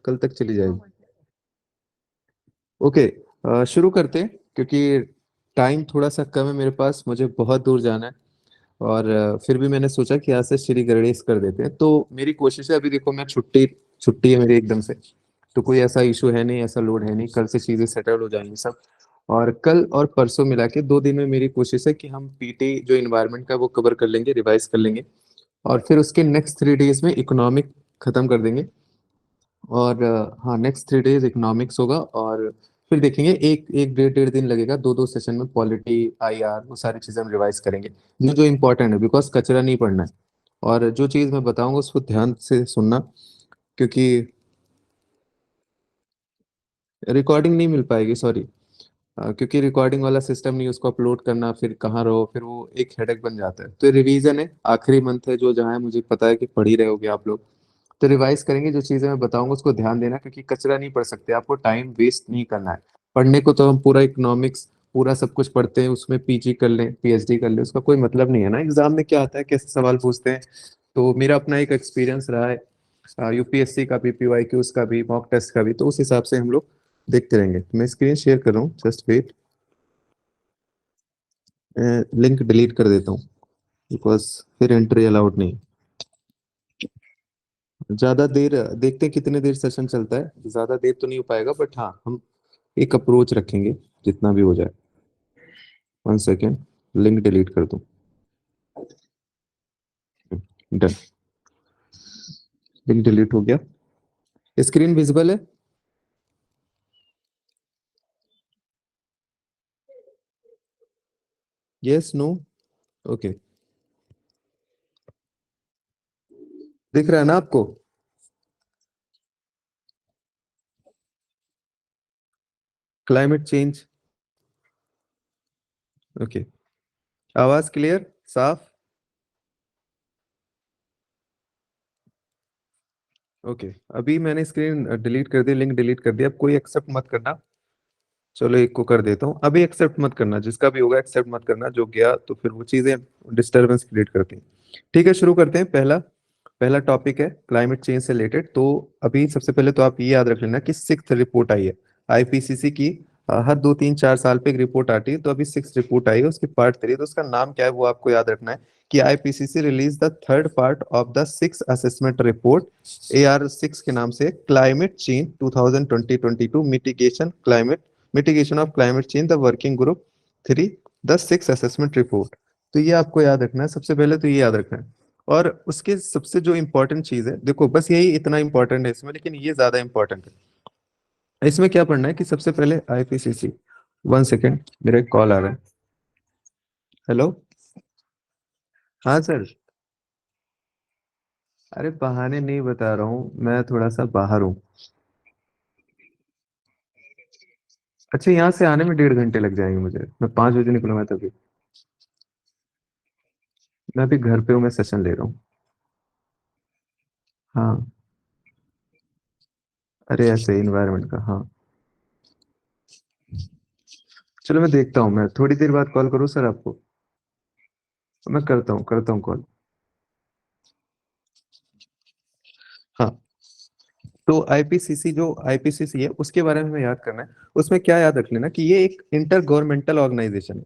कल तक चली जाएगी। ओके, शुरू करते हैं क्योंकि टाइम थोड़ा सा कम है मेरे पास, मुझे बहुत दूर जाना है। और फिर भी मैंने सोचा कि आज से श्री गणेश कर देते हैं। तो मेरी कोशिश है, अभी देखो मैं छुट्टी छुट्टी है मेरी एकदम से, तो कोई ऐसा इशू है नहीं, ऐसा लोड है नहीं, कल से चीजें सेटल हो जाएंगी सब। और कल और परसों मिला के 2 दिन में मेरी कोशिश है कि हम पीटी जो इन्वायरमेंट का वो कवर कर लेंगे, रिवाइज कर लेंगे। और फिर उसके नेक्स्ट 3 डेज में इकोनॉमिक खत्म कर देंगे। और हाँ, नेक्स्ट 3 डेज इकोनॉमिक्स होगा। और फिर देखेंगे, एक एक 1.5 दिन लगेगा, 2-2 सेशन में पॉलिटी, आईआर, वो सारी चीजें हम रिवाइज करेंगे जो जो इम्पोर्टेंट है, बिकॉज कचरा नहीं पड़ना है। और जो चीज मैं बताऊंगा उसको ध्यान से सुनना, क्योंकि रिकॉर्डिंग नहीं मिल पाएगी, सॉरी। क्योंकि रिकॉर्डिंग वाला सिस्टम नहीं, उसको अपलोड करना, फिर कहाँ रहो, फिर वो एक हेडेक बन जाता है। तो रिवीजन है, आखिरी मंथ है, जो जहाँ है मुझे पता है कि पढ़ ही रहे होगे आप लोग। तो रिवाइज करेंगे, जो चीजें मैं बताऊंगा उसको ध्यान देना, क्योंकि कचरा नहीं पढ़ सकते, आपको टाइम वेस्ट नहीं करना है। पढ़ने को तो हम पूरा इकोनॉमिक्स पूरा सब कुछ पढ़ते हैं, उसमें पीजी कर लें, पीएचडी कर लें, उसका कोई मतलब नहीं है ना। एग्जाम में क्या आता है, कैसे सवाल पूछते हैं। तो मेरा अपना एक एक्सपीरियंस रहा है, यूपीएससी का भी, पीवाईक्यूज का भी, मॉक टेस्ट का भी, तो उस हिसाब से हम लोग देखते रहेंगे। तो मैं स्क्रीन शेयर कर रहा हूँ, जस्ट वेट। लिंक डिलीट कर देता हूँ, बिकॉज फिर एंट्री अलाउड नहीं। ज्यादा देर देखते हैं कितने देर सेशन चलता है, ज्यादा देर तो नहीं हो पाएगा, बट हाँ हम एक अप्रोच रखेंगे जितना भी हो जाए। 1 सेकेंड, लिंक डिलीट कर दूं। डन, लिंक डिलीट हो गया। स्क्रीन विजिबल है? Yes, no? ओके, दिख रहा है ना आपको? Climate change. ओके, आवाज क्लियर, साफ? ओके, अभी मैंने स्क्रीन डिलीट कर दी, लिंक डिलीट कर दिया। अब कोई एक्सेप्ट मत करना। चलो एक को कर देता हूँ, अभी एक्सेप्ट मत करना, जिसका भी होगा एक्सेप्ट मत करना, जो गया तो फिर वो चीजें डिस्टरबेंस क्रिएट करती हैं। ठीक है, शुरू करते हैं। पहला पहला टॉपिक है क्लाइमेट चेंज से रिलेटेड। तो अभी सबसे पहले तो आप ये याद रख लेना कि 6th रिपोर्ट आई है आईपीसीसी की। हर 2-3-4 साल पे एक रिपोर्ट आती है, तो अभी 6th रिपोर्ट आई है, उसकी पार्ट 3। तो उसका नाम क्या है वो आपको याद रखना है कि IPCC release the third part of the 6th assessment report, AR6 के नाम से, climate change 2020-22 mitigation of climate change, the working group 3, the 6th assessment report. तो ये आपको याद रखना है, सबसे पहले तो ये याद रखना है। और उसके सबसे जो इम्पोर्टेंट चीज है, देखो बस यही इतना इम्पोर्टेंट है इसमें, लेकिन ये ज्यादा इम्पोर्टेंट है। इसमें क्या पढ़ना है कि सबसे पहले आईपीसीसी। 1 सेकेंड, मेरा एक कॉल आ रहा है। हेलो। हाँ सर। अरे बहाने नहीं बता रहा हूँ, मैं थोड़ा सा बाहर हूँ। अच्छा, यहाँ से आने में 1.5 घंटे लग जाएंगे मुझे, मैं 5 बजे निकलूंगा तभी। मैं अभी घर पे हूँ, मैं सेशन ले रहा हूँ। हाँ। अरे ऐसे इन्वायरमेंट का, हाँ। चलो मैं देखता हूँ, मैं थोड़ी देर बाद कॉल करूँ सर आपको? मैं करता हूँ कॉल। हाँ। तो आईपीसीसी है, उसके बारे में हमें याद करना है। उसमें क्या याद रख लेना कि ये एक इंटर गवर्नमेंटल ऑर्गेनाइजेशन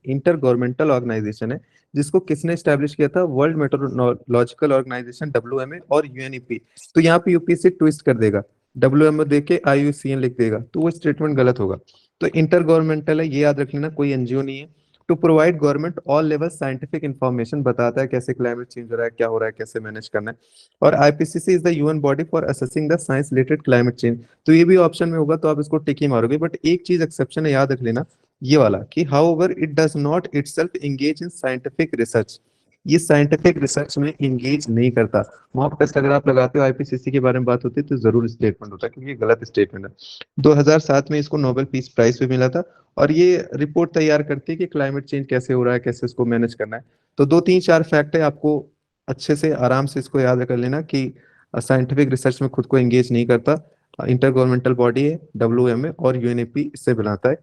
है, जिसको किसने स्टैब्लिश किया था? वर्ल्ड मेट्रोलॉजिकल ऑर्गेनाइजेशन, WMA, और यूएनईपी। तो यहाँ पे यूपीएससी ट्विस्ट कर देगा, WMO दे के IUCN लिख देगा, तो वो स्टेटमेंट गलत होगा। तो इंटर गवर्नमेंटल है, ये याद रख लेना, कोई एनजीओ नहीं है। To provide government all level scientific information, बताता है कैसे क्लाइमेट चेंज हो रहा है, क्या हो रहा है, कैसे मैनेज करना है। और IPCC is the UN body for assessing the science related climate change. तो ये भी ऑप्शन में होगा, तो आप इसको टिक ही मारोगे। बट एक चीज एक्सेप्शन है, याद रख लेना, ये वाला कि how over it does not itself engage in scientific research. ये साइंटिफिक रिसर्च में एंगेज नहीं करता। मॉक टेस्ट अगर आप लगाते हो, आईपीसीसी के बारे में बात होती है, तो जरूर स्टेटमेंट होता है, क्योंकि ये गलत स्टेटमेंट है। 2007 में इसको नोबेल पीस प्राइज भी मिला था। और ये रिपोर्ट तैयार करती है कि क्लाइमेट चेंज कैसे हो रहा है, कैसे उसको मैनेज करना है। तो 2-3-4 फैक्ट है, आपको अच्छे से आराम से इसको याद कर लेना कि साइंटिफिक रिसर्च में खुद को एंगेज नहीं करता। इंटर गवर्नमेंटल बॉडी है, WMA और यूएनईपी इससे बनाता है।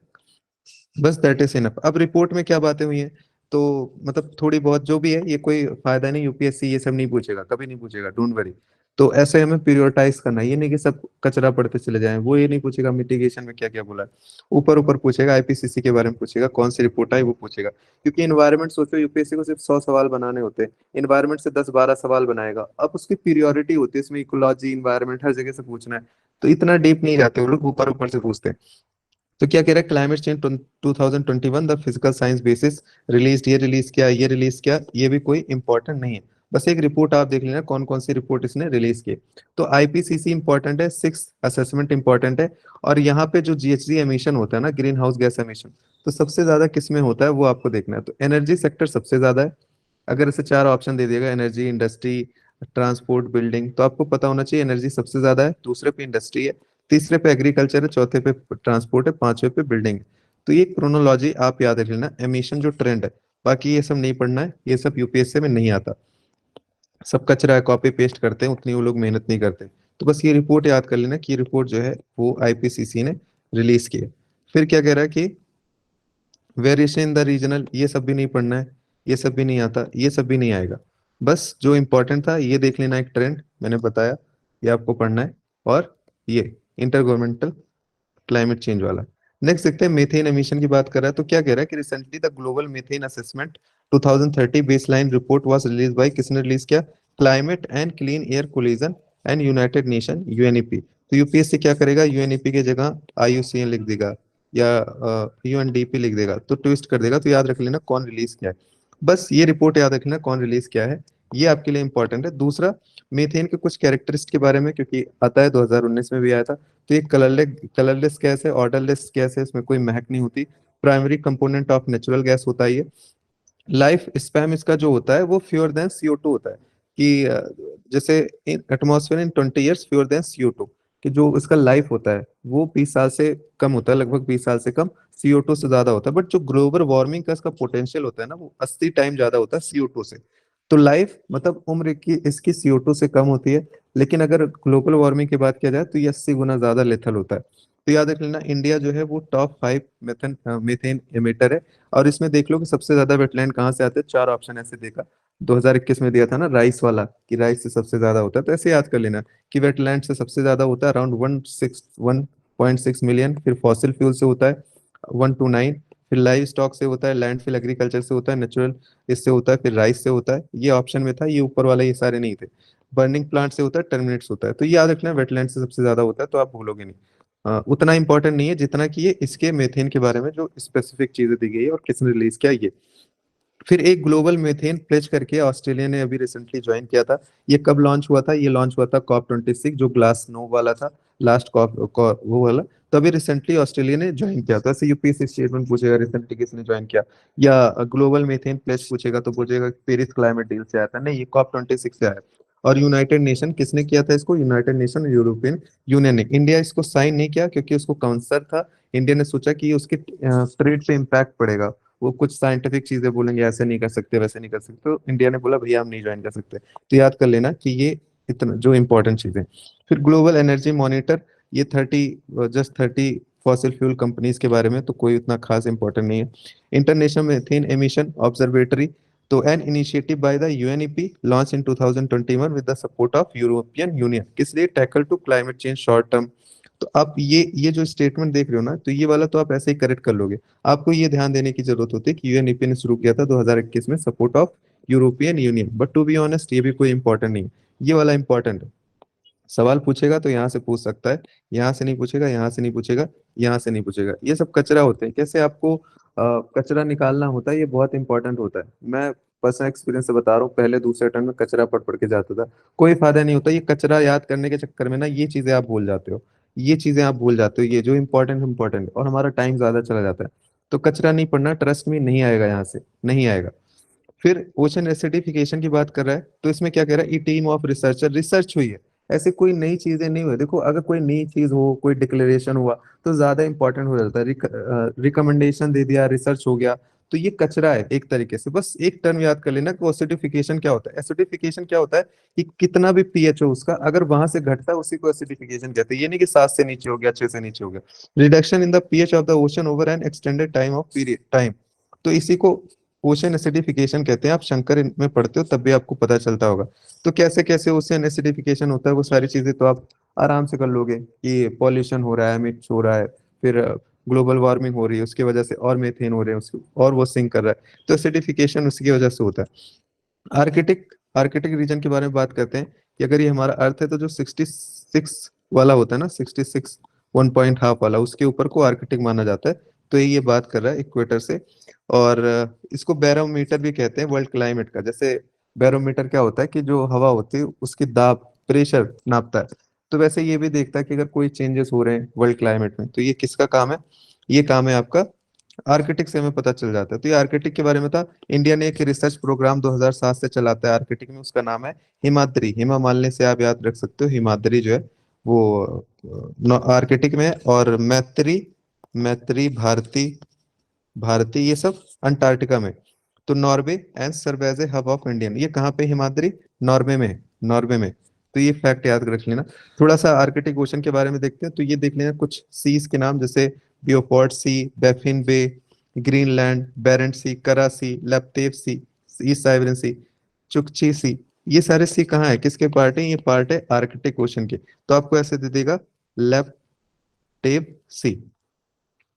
बस दैट इज इनफ। अब रिपोर्ट में क्या बातें हुई हैं, तो मतलब थोड़ी बहुत जो भी है, ये कोई फायदा नहीं, यूपीएससी ये सब नहीं पूछेगा, कभी नहीं पूछेगा, डोंट वरी। तो ऐसे हमें प्रियोरिटाइज करना है, ये नहीं कि सब कचरा पड़ते चले जाएं। वो ये नहीं पूछेगा मिटिगेशन में क्या क्या बोला है, ऊपर ऊपर पूछेगा, आईपीसीसी के बारे में पूछेगा, कौन सी रिपोर्ट आई वो पूछेगा। क्योंकि इन्वायरमेंट सोचो, यूपीएससी को सिर्फ 100 सवाल बनाने होते हैं, इन्वायरमेंट से 10-12 सवाल बनाएगा। अब उसकी पीरियोरिटी होती है, इसमें इकोलॉजी इन्वायरमेंट हर जगह से पूछना है, तो इतना डीप नहीं जाते वो लोग, ऊपर ऊपर से पूछते हैं। तो क्या कह रहा है, climate change 2021 the physical science basis release, ये रिलीज किया, ये रिलीज किया, ये भी कोई इंपॉर्टेंट नहीं है। बस एक रिपोर्ट आप देख लेना कौन कौन सी रिपोर्ट इसने रिलीज की। तो आईपीसीसी इंपॉर्टेंट है, सिक्स असेसमेंट इंपॉर्टेंट है। और यहाँ पे जो जीएचजी एमिशन होता है ना, ग्रीन हाउस गैस एमिशन, तो सबसे ज्यादा किस में होता है वो आपको देखना है। तो एनर्जी सेक्टर सबसे ज्यादा है। अगर इसे चार ऑप्शन दे दिएगा, एनर्जी, इंडस्ट्री, ट्रांसपोर्ट, बिल्डिंग, तो आपको पता होना चाहिए एनर्जी सबसे ज्यादा है, दूसरे पे इंडस्ट्री है, तीसरे पे एग्रीकल्चर है, चौथे पे ट्रांसपोर्ट है, पांचवे पे बिल्डिंग है। तो ये क्रोनोलॉजी आप याद रख लेना, एमिशन जो ट्रेंड है। बाकी ये सब नहीं पढ़ना है, ये सब यूपीएससी में नहीं आता, सब कचरा है, कॉपी पेस्ट करते हैं, उतनी वो लोग मेहनत नहीं करते। तो बस ये रिपोर्ट याद कर लेना कि ये रिपोर्ट जो है वो आईपीसीसी ने रिलीज की है। फिर क्या कह रहा है कि वेरिएशन इन द रीजनल, ये सब भी नहीं पढ़ना है, ये सब भी नहीं आता, ये सब भी नहीं आएगा। बस जो इंपॉर्टेंट था ये देख लेना, एक ट्रेंड मैंने बताया, ये आपको पढ़ना है। और ये इंटर गवर्नमेंटल क्लाइमेट चेंज वाला। नेक्स्ट देखते हैं, मीथेन एमिशन की बात कर रहा है। तो क्या कह रहा है कि recently the global methane assessment 2030 baseline report was release by, किसने रिलीज किया, climate and clean air collision and United nation, UNEP. तो यूपीएससी क्या करेगा, यूएनईपी की जगह आईयूसीएन लिख देगा या यूएनडीपी लिख देगा, तो ट्विस्ट कर देगा। तो याद रख लेना कौन रिलीज किया है, बस ये रिपोर्ट याद रखना कौन रिलीज किया है, ये आपके लिए इंपॉर्टेंट है। दूसरा, मीथेन के कुछ कैरेक्टरिस्टिक के बारे में, क्योंकि आता है 2019 में भी आया था। तो ये कलरलेस गैस है, ऑर्डरलेस गैस है, इसमें कोई महक नहीं होती, primary component of natural gas होता है ये। लाइफ स्पैम इसका जो होता है वो फ्यूअर देन CO2 होता है, कि जैसे इन एटमॉस्फेयर इन 20 ईयर्स फ्यूअर देन CO2, कि जो इसका लाइफ होता है वो 20 साल से कम होता है, लगभग 20 साल से कम, CO2 से ज्यादा होता है। बट जो ग्लोबल वार्मिंग का इसका पोटेंशियल होता है ना, वो 80 टाइम ज्यादा होता है CO2 से। तो लाइफ मतलब उम्र की इसकी CO2 से कम होती है। लेकिन अगर ग्लोबल वार्मिंग की बात किया जाए तो ये 80 गुना ज्यादा लेथल होता है। तो याद रख लेना, इंडिया जो है वो टॉप 5 मीथेन एमिटर है। और इसमें देख लो कि सबसे ज्यादा वेटलैंड कहाँ से आते हैं, चार ऑप्शन ऐसे देखा, 2021 में दिया था ना राइस वाला, कि राइस से सबसे ज्यादा होता है। तो ऐसे याद कर लेना कि वेटलैंड से सबसे ज्यादा होता है अराउंड 1.6 मिलियन, फिर फॉसिल फ्यूल से होता है 129, फिर लाइव स्टॉक से होता है, लैंडफिल एग्रीकल्चर से होता है, नेचुरल इससे होता है, फिर राइस से होता है, ये ऑप्शन में था, ये ऊपर वाला ये सारे नहीं थे। बर्निंग प्लांट से होता है, टर्मिनेट्स होता है। तो ये याद रखना, वेटलैंड से सबसे ज्यादा होता है, तो आप भूलोगे नहीं। उतना इंपॉर्टेंट नहीं है जितना कि ये इसके मेथेन के बारे में जो स्पेसिफिक चीजें दी गई है और किसने रिलीज किया ये। फिर एक ग्लोबल मेथेन प्लेज करके ऑस्ट्रेलिया ने अभी रिसेंटली ज्वाइन किया था। ये कब लॉन्च हुआ था, ये लॉन्च हुआ था COP26, जो ग्लासनो वाला था, लास्ट वो वाला। तो अभी रिसेंटली ऑस्ट्रेलिया ने ज्वाइन किया था। ऐसे यूपीएससी स्टेटमेंट पूछेगा रिसेंटली किसने ज्वाइन किया, या ग्लोबल मेथेन प्लेज पूछेगा तो पूछेगा पेरिस क्लाइमेट डील से आया था, नहीं ये COP26 से आया। और यूनाइटेड नेशन किसने किया था इसको, यूनाइटेड नेशन यूरोपियन यूनियन ने। इंडिया इसको साइन नहीं किया क्योंकि उसको काउंसर था। इंडिया ने सोचा कि उसके ट्रेड पे इम्पैक्ट पड़ेगा, वो कुछ साइंटिफिक चीजें बोलेंगे, ऐसे नहीं कर सकते, वैसे नहीं कर सकते, तो इंडिया ने बोला भैया हम नहीं ज्वाइन कर सकते। तो याद कर लेना कि ये इतना जो इंपॉर्टेंट चीजें। फिर ग्लोबल एनर्जी मॉनिटर, ये 30 फॉसिल फ्यूल कंपनीज के बारे में, तो कोई उतना खास इंपॉर्टेंट नहीं है। इंटरनेशनल मीथेन एमिशन ऑब्जर्वेटरी, तो an initiative by the UNEP launch in 2021 with the support of European Union, किस लिए, tackle to climate change short term. तो आप ये जो स्टेटमेंट देख रहे हो ना, तो ये वाला तो आप ऐसे ही करेक्ट कर लोगे। आपको ये ध्यान देने की जरूरत होती है कि यूएनईपी ने शुरू किया था 2021 में, support of European Union. But to be honest ये भी कोई इंपॉर्टेंट नहीं है, ये वाला इंपॉर्टेंट है। सवाल पूछेगा तो यहाँ से पूछ सकता है, यहाँ से नहीं पूछेगा, यहाँ से नहीं पूछेगा, यहाँ से नहीं पूछेगा। ये सब कचरा होते हैं, कैसे आपको कचरा निकालना होता है, ये बहुत इंपॉर्टेंट होता है। मैं पर्सनल एक्सपीरियंस से बता रहा हूँ, पहले दूसरे टर्म में कचरा पढ़ पढ़ के जाता था, कोई फायदा नहीं होता। ये कचरा याद करने के चक्कर में ना ये चीजें आप भूल जाते हो, ये चीजें आप भूल जाते हो, ये जो इंपॉर्टेंट और हमारा टाइम ज्यादा चला जाता है। तो कचरा नहीं पढ़ना, ट्रस्ट में नहीं आएगा, यहाँ से नहीं आएगा। फिर ओशन एसिडिफिकेशन की बात कर रहा है, तो इसमें क्या कह रहा है, ई टीम ऑफ रिसर्चर, रिसर्च हुई है, ऐसे कोई नई चीजें नहीं हुई। देखो अगर कोई नई चीज हो, कोई डिक्लेरेशन हुआ, तो ज्यादा इंपॉर्टेंट हो जाता है। रिकमेंडेशन दे दिया, रिसर्च हो गया, तो ये कचरा है एक तरीके से। बस एक टर्म याद कर लेना कि एसिडिफिकेशन क्या होता है। एसिडिफिकेशन क्या होता है कि कितना भी पीएच हो उसका, अगर वहां से घटता है उसी को एसिडिफिकेशन कहते हैं। ये नहीं कि 7 से नीचे हो गया, 6 से नीचे हो गया। Reduction in the pH of the ocean over N extended time of period time, तो इसी को ओशन एसिडिफिकेशन कहते हैं, आप शंकर में पढ़ते हो तब भी आपको पता चलता होगा। तो कैसे कैसे ओशन एसिडिफिकेशन होता है वो सारी चीजें तो आप आराम से कर लोगे कि पॉल्यूशन हो रहा है, मिक्स हो रहा है, फिर ग्लोबल वार्मिंग हो रही है उसकी वजह से, और मीथेन हो रहे हैं उसके, और वो सिंक कर रहा है, तो एसिडिफिकेशन उसकी वजह से होता है। आर्किटिक आर्किटिक रीजन के बारे में बात करते हैं कि अगर ये हमारा अर्थ है तो जो 66 वाला होता है ना, 66 1.5 वाला, उसके ऊपर को आर्किटिक माना जाता है। तो ये बात कर रहा है इक्वेटर से। और इसको बैरोमीटर भी कहते हैं वर्ल्ड क्लाइमेट का। जैसे बैरोमीटर क्या होता है कि जो हवा होती है उसकी दाब, प्रेशर नापता है। तो वैसे ये भी देखता है कि अगर कोई चेंजेस हो रहे हैं वर्ल्ड क्लाइमेट में, तो ये किसका काम है? ये काम है आपका आर्किटिक से, हमें पता चल जाता है। तो ये आर्किटिक के बारे में था। इंडिया ने एक रिसर्च प्रोग्राम 2007 से चलाता है आर्किटिक में, उसका नाम है हिमाद्री। हिमा मानने से आप याद रख सकते हो, हिमाद्री जो है वो आर्किटिक में है। और मैत्री, मैत्री, भारती, भारती, ये सब अंटार्कटिका में। तो Norway and serve as a hub of Indian, ये कहाँ पे हिमाद्री? नॉर्वे में है, नॉर्वे में। तो ये फैक्ट याद रख लेना। थोड़ा सा आर्कटिक ओशन के बारे में देखते हैं, तो ये देख लेना कुछ सीज के नाम, जैसे बियोफोर्ट सी, बैफिन बे, ग्रीनलैंड, बेरेंट सी, करा सी, लेप्टेव सी, ईस्ट साइबेरियन सी, चुकची सी। ये सारे सी कहाँ है, किसके पार्ट है? ये पार्ट है आर्कटिक ओशन के। तो आपको ऐसे दे देगा, लेप्टेव सी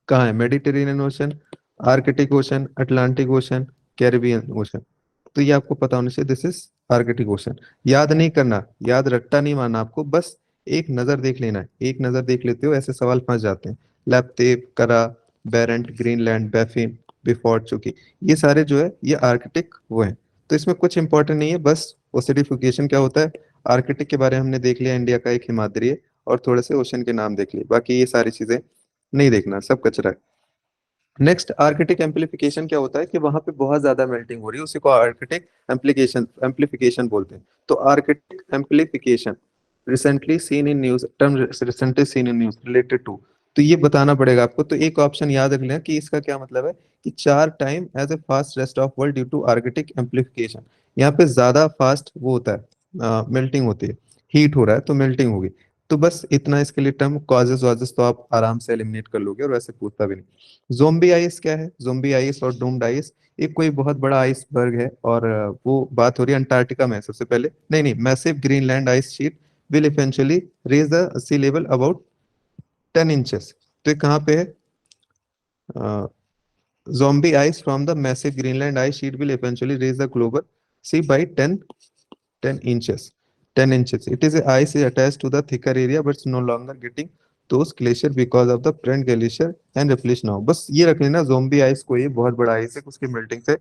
कहाँ है? Mediterranean ocean, Arctic ocean, Atlantic ocean, Caribbean ocean. तो ये आपको पता होना चाहिए, दिस इज आर्कटिक ओशन। याद नहीं करना, याद रट्टा नहीं मारना आपको, बस एक नजर देख लेना है। एक नजर देख लेते हो ऐसे सवाल फंस जाते हैं। लैप्टेव, करा, बेरेंट, ग्रीनलैंड, बैफिन, बिफोर्ट, चुकी, ये सारे जो है ये आर्कटिक वो है। तो इसमें कुछ इंपॉर्टेंट नहीं है, बस ओसिडिफिकेशन क्या होता है। आर्कटिक के बारे में हमने देख लिया, इंडिया का एक हिमाद्री है, और थोड़े से ओशन के नाम देख लिए, बाकी ये सारी चीजें नहीं देखना, सब कचरा है। नेक्स्ट, आर्किटिक एम्प्लीफिकेशन क्या होता है कि वहां पे बहुत ज्यादा मेल्टिंग हो रही है, उसी को आर्किटिक एम्प्लीकेशन एम्प्लीफिकेशन बोलते हैं। तो Arctic amplification recently seen in news, term recently seen in news related to. तो ये बताना पड़ेगा आपको। तो एक ऑप्शन याद रख लेना कि इसका क्या मतलब है कि 4 time as a fast rest of world due to Arctic amplification. यहाँ पे ज्यादा फास्ट वो होता है, मेल्टिंग होती है, हीट हो रहा है तो मेल्टिंग होगी। तो बस इतना इसके लिए टर्म, कॉजेस वाजेस तो आप आराम से एलिमिनेट कर लोगे, और वैसे पूछता भी नहीं। जोम्बी आइस क्या है? जोम्बी आइस और डूम्ड आइस, एक कोई बहुत बड़ा आइसबर्ग है, और वो बात हो रही है अंटार्कटिका में सबसे पहले। नहीं नहीं, massive Greenland ice sheet will eventually raise the sea level about 10 inches. तो ये कहाँ पे है? zombie ice from the massive Greenland ice sheet will eventually raise the global sea by 10 inches. 10 inches. It is a ice is attached to the thicker area, but it's no longer getting those glacier because of the Brent glacier and repletion now. बस ये रख लेना, zombie ice को, ये बहुत बड़ा ice है, उसकी मेल्टिंग से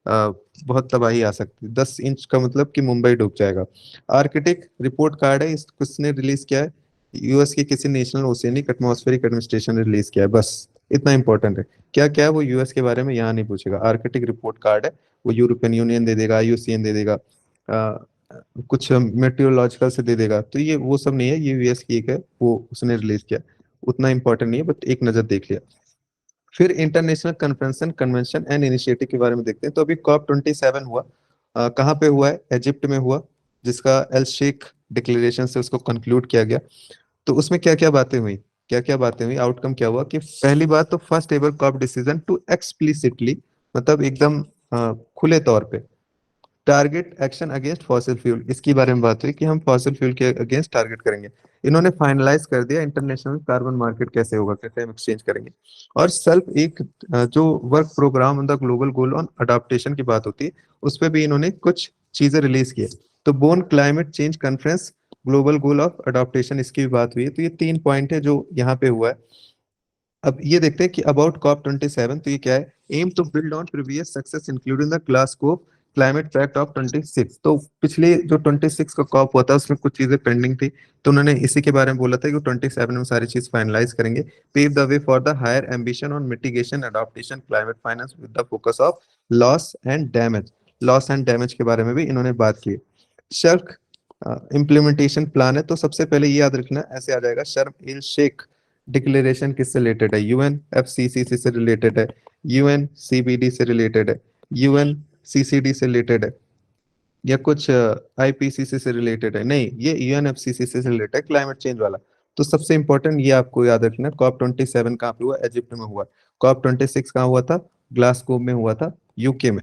बहुत तबाही आ सकती है। 10 इंच का मतलब कि मुंबई डूब जाएगा। आर्किटिक रिपोर्ट कार्ड है, इस किसने रिलीज किया है? यूएस के किसी नेशनल ओशियनिक एटमॉस्फेरिक एडमिनिस्ट्रेशन ने रिलीज किया है, बस इतना इंपॉर्टेंट है। क्या क्या है वो यूएस के बारे में यहाँ नहीं पूछेगा। आर्किटिक रिपोर्ट कार्ड है, वो यूरोपियन यूनियन दे देगा, आईयूसीएन दे देगा, कुछ मेट्रोलॉजिकल से दे देगा। तो ये वो सब नहीं है, ये यूएस की एक है, वो उसने रिलीज किया। उतना इंपॉर्टेंट नहीं है, बट एक नजर देख लिया। फिर international convention convention and initiative के बारे में देखते हैं। तो अभी COP27 हुआ, कहाँ पे हुआ है? इजिप्ट में हुआ, जिसका एल शेख डिक्लेरेशन से उसको कंक्लूड किया गया। तो उसमें क्या क्या बातें हुई, क्या क्या बातें हुई, आउटकम क्या हुआ कि पहली बात तो first ever COP decision to explicitly, मतलब एकदम खुले तौर पे, target action against fossil fuel, इसके बारे में बात हुई कि हम फॉसिल फ्यूल के अगेंस्ट टारगेट करेंगे। इन्होंने फाइनलाइज कर दिया इंटरनेशनल कार्बन मार्केट कैसे होगा, कैसे हम एक्सचेंज करेंगे। और सेल्फ एक जो work programme on the global goal on adaptation की बात होती है, उस पर भी इन्होंने कुछ चीजें रिलीज की है। तो bone climate change conference, global goal of adaptation, इसकी भी बात हुई है। तो ये 3 पॉइंट है जो यहाँ पे हुआ है। अब ये देखते हैं कि अबाउट COP27, तो ये क्या है? Aim to build on previous success including the Glasgow climate pact of 26। तो पिछले जो 26 का कॉप हुआ था उसमें कुछ चीजें पेंडिंग थी, तो उन्होंने इसी के बारे में बोला था कि 27 में सारी चीज फाइनलाइज करेंगे। Pave the way for the higher ambition on mitigation adaptation climate finance with the focus of loss and damage. Loss and damage के बारे में भी इन्होंने बात की। शर्क इम्प्लीमेंटेशन प्लान है, तो सबसे पहले ये याद रखना, ऐसे आ जाएगा, शर्म इल शेख डिक्लेरेशन किससे रिलेटेड है? यूएनएफसीसीसी से रिलेटेड है, यूएनसीबीडी से रिलेटेड है, यूएनसीसीडी से रिलेटेड है, या कुछ आईपीसीसी से रिलेटेड है? नहीं, ये यूएनएफसीसी से रिलेटेड है, क्लाइमेट चेंज वाला। तो सबसे इंपॉर्टेंट ये आपको याद रखना, COP27 कहाँ पे हुआ? इजिप्ट में हुआ। COP26 कहाँ हुआ था? ग्लासगो में हुआ था, यूके में।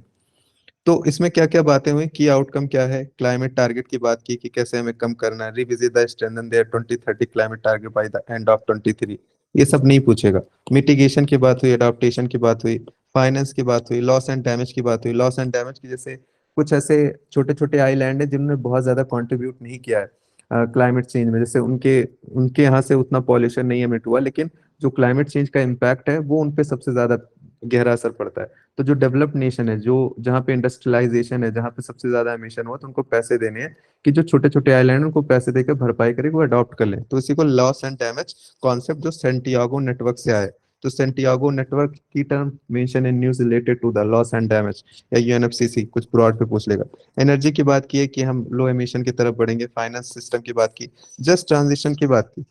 तो इसमें क्या क्या बातें हुई, की आउटकम क्या है, क्लाइमेट टारगेट की बात की कि कैसे हमें कम करना है, revisit the strengthen their 2030 climate target by the end of 23, ये सब नहीं पूछेगा। मिटिगेशन की बात हुई, अडॉप्टेशन की बात हुई, फाइनेंस की बात हुई, लॉस एंड डैमेज की बात हुई। लॉस एंड डैमेज की जैसे कुछ ऐसे छोटे छोटे आइलैंड है जिन्होंने बहुत ज्यादा कंट्रीब्यूट नहीं किया है क्लाइमेट चेंज में, जैसे उनके उनके यहाँ से उतना पॉल्यूशन नहीं एमिट हुआ, लेकिन जो क्लाइमेट चेंज का इम्पैक्ट है वो उनपे सबसे ज्यादा गहरा असर पड़ता है। तो जो डेवलप्ड नेशन है, जो जहाँ पे इंडस्ट्रियलाइजेशन है, जहाँ पे सबसे ज्यादा एमिशन हुआ, तो उनको पैसे देने हैं कि जो छोटे छोटे आइलैंड हैं उनको पैसे देकर भरपाई करे, वो अडॉप्ट कर लें। तो इसी को लॉस एंड डैमेज कॉन्सेप्ट जो सेंटियागो नेटवर्क से आए। तो सेंटियागो नेटवर्क की term mention in news related to the loss and damage, या यूएनएफसीसी कुछ ब्रॉड पे पूछ लेगा। एनर्जी की बात की है कि हम लो एमिशन की तरफ बढ़ेंगे। फाइनेंस सिस्टम की बात की। जस्ट ट्रांजिशन की बात की।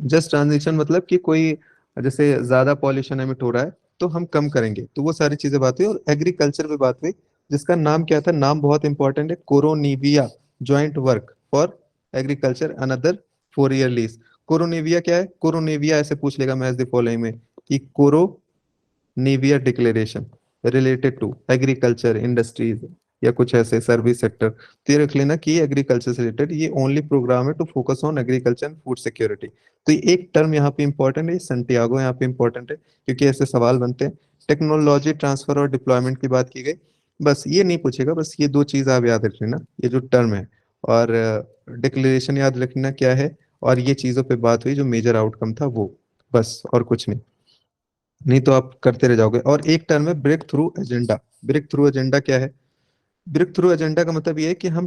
जस्ट ट्रांजिशन मतलब कि कोई जैसे ज्यादा पॉल्यूशन एमिट हो रहा है तो हम कम करेंगे, तो वो सारी चीजें बात हुई। और एग्रीकल्चर पे बात हुई, जिसका नाम क्या था, नाम बहुत इंपॉर्टेंट है, Koronivia joint work for agriculture another 4 year लीज। कोरोनिविया क्या है, कोरोनिविया ऐसे पूछ लेगा मैच द फॉलोइंग में कि Koronivia declaration related to agriculture industries या कुछ ऐसे सर्विस सेक्टर। तो ये रख लेना कि एग्रीकल्चर से रिलेटेड ये ओनली प्रोग्राम है to focus on agriculture and food security. तो ये एक टर्म यहाँ पे इंपॉर्टेंट है, संटियागो यहाँ पे इंपॉर्टेंट है क्योंकि ऐसे सवाल बनते हैं। टेक्नोलॉजी ट्रांसफर और डिप्लॉयमेंट की बात की गई। बस ये नहीं पूछेगा, बस ये दो चीज आप याद रख लेना, ये जो टर्म है। और डिक्लेरेशन याद रखना क्या है, और ये चीजों पे बात हुई जो मेजर आउटकम था वो, बस और कुछ नहीं। नहीं तो आप करते रह जाओगे। और एक टर्म है breakthrough agenda. Breakthrough agenda क्या है, ब्रेक थ्रू एजेंडा का मतलब ये है कि हम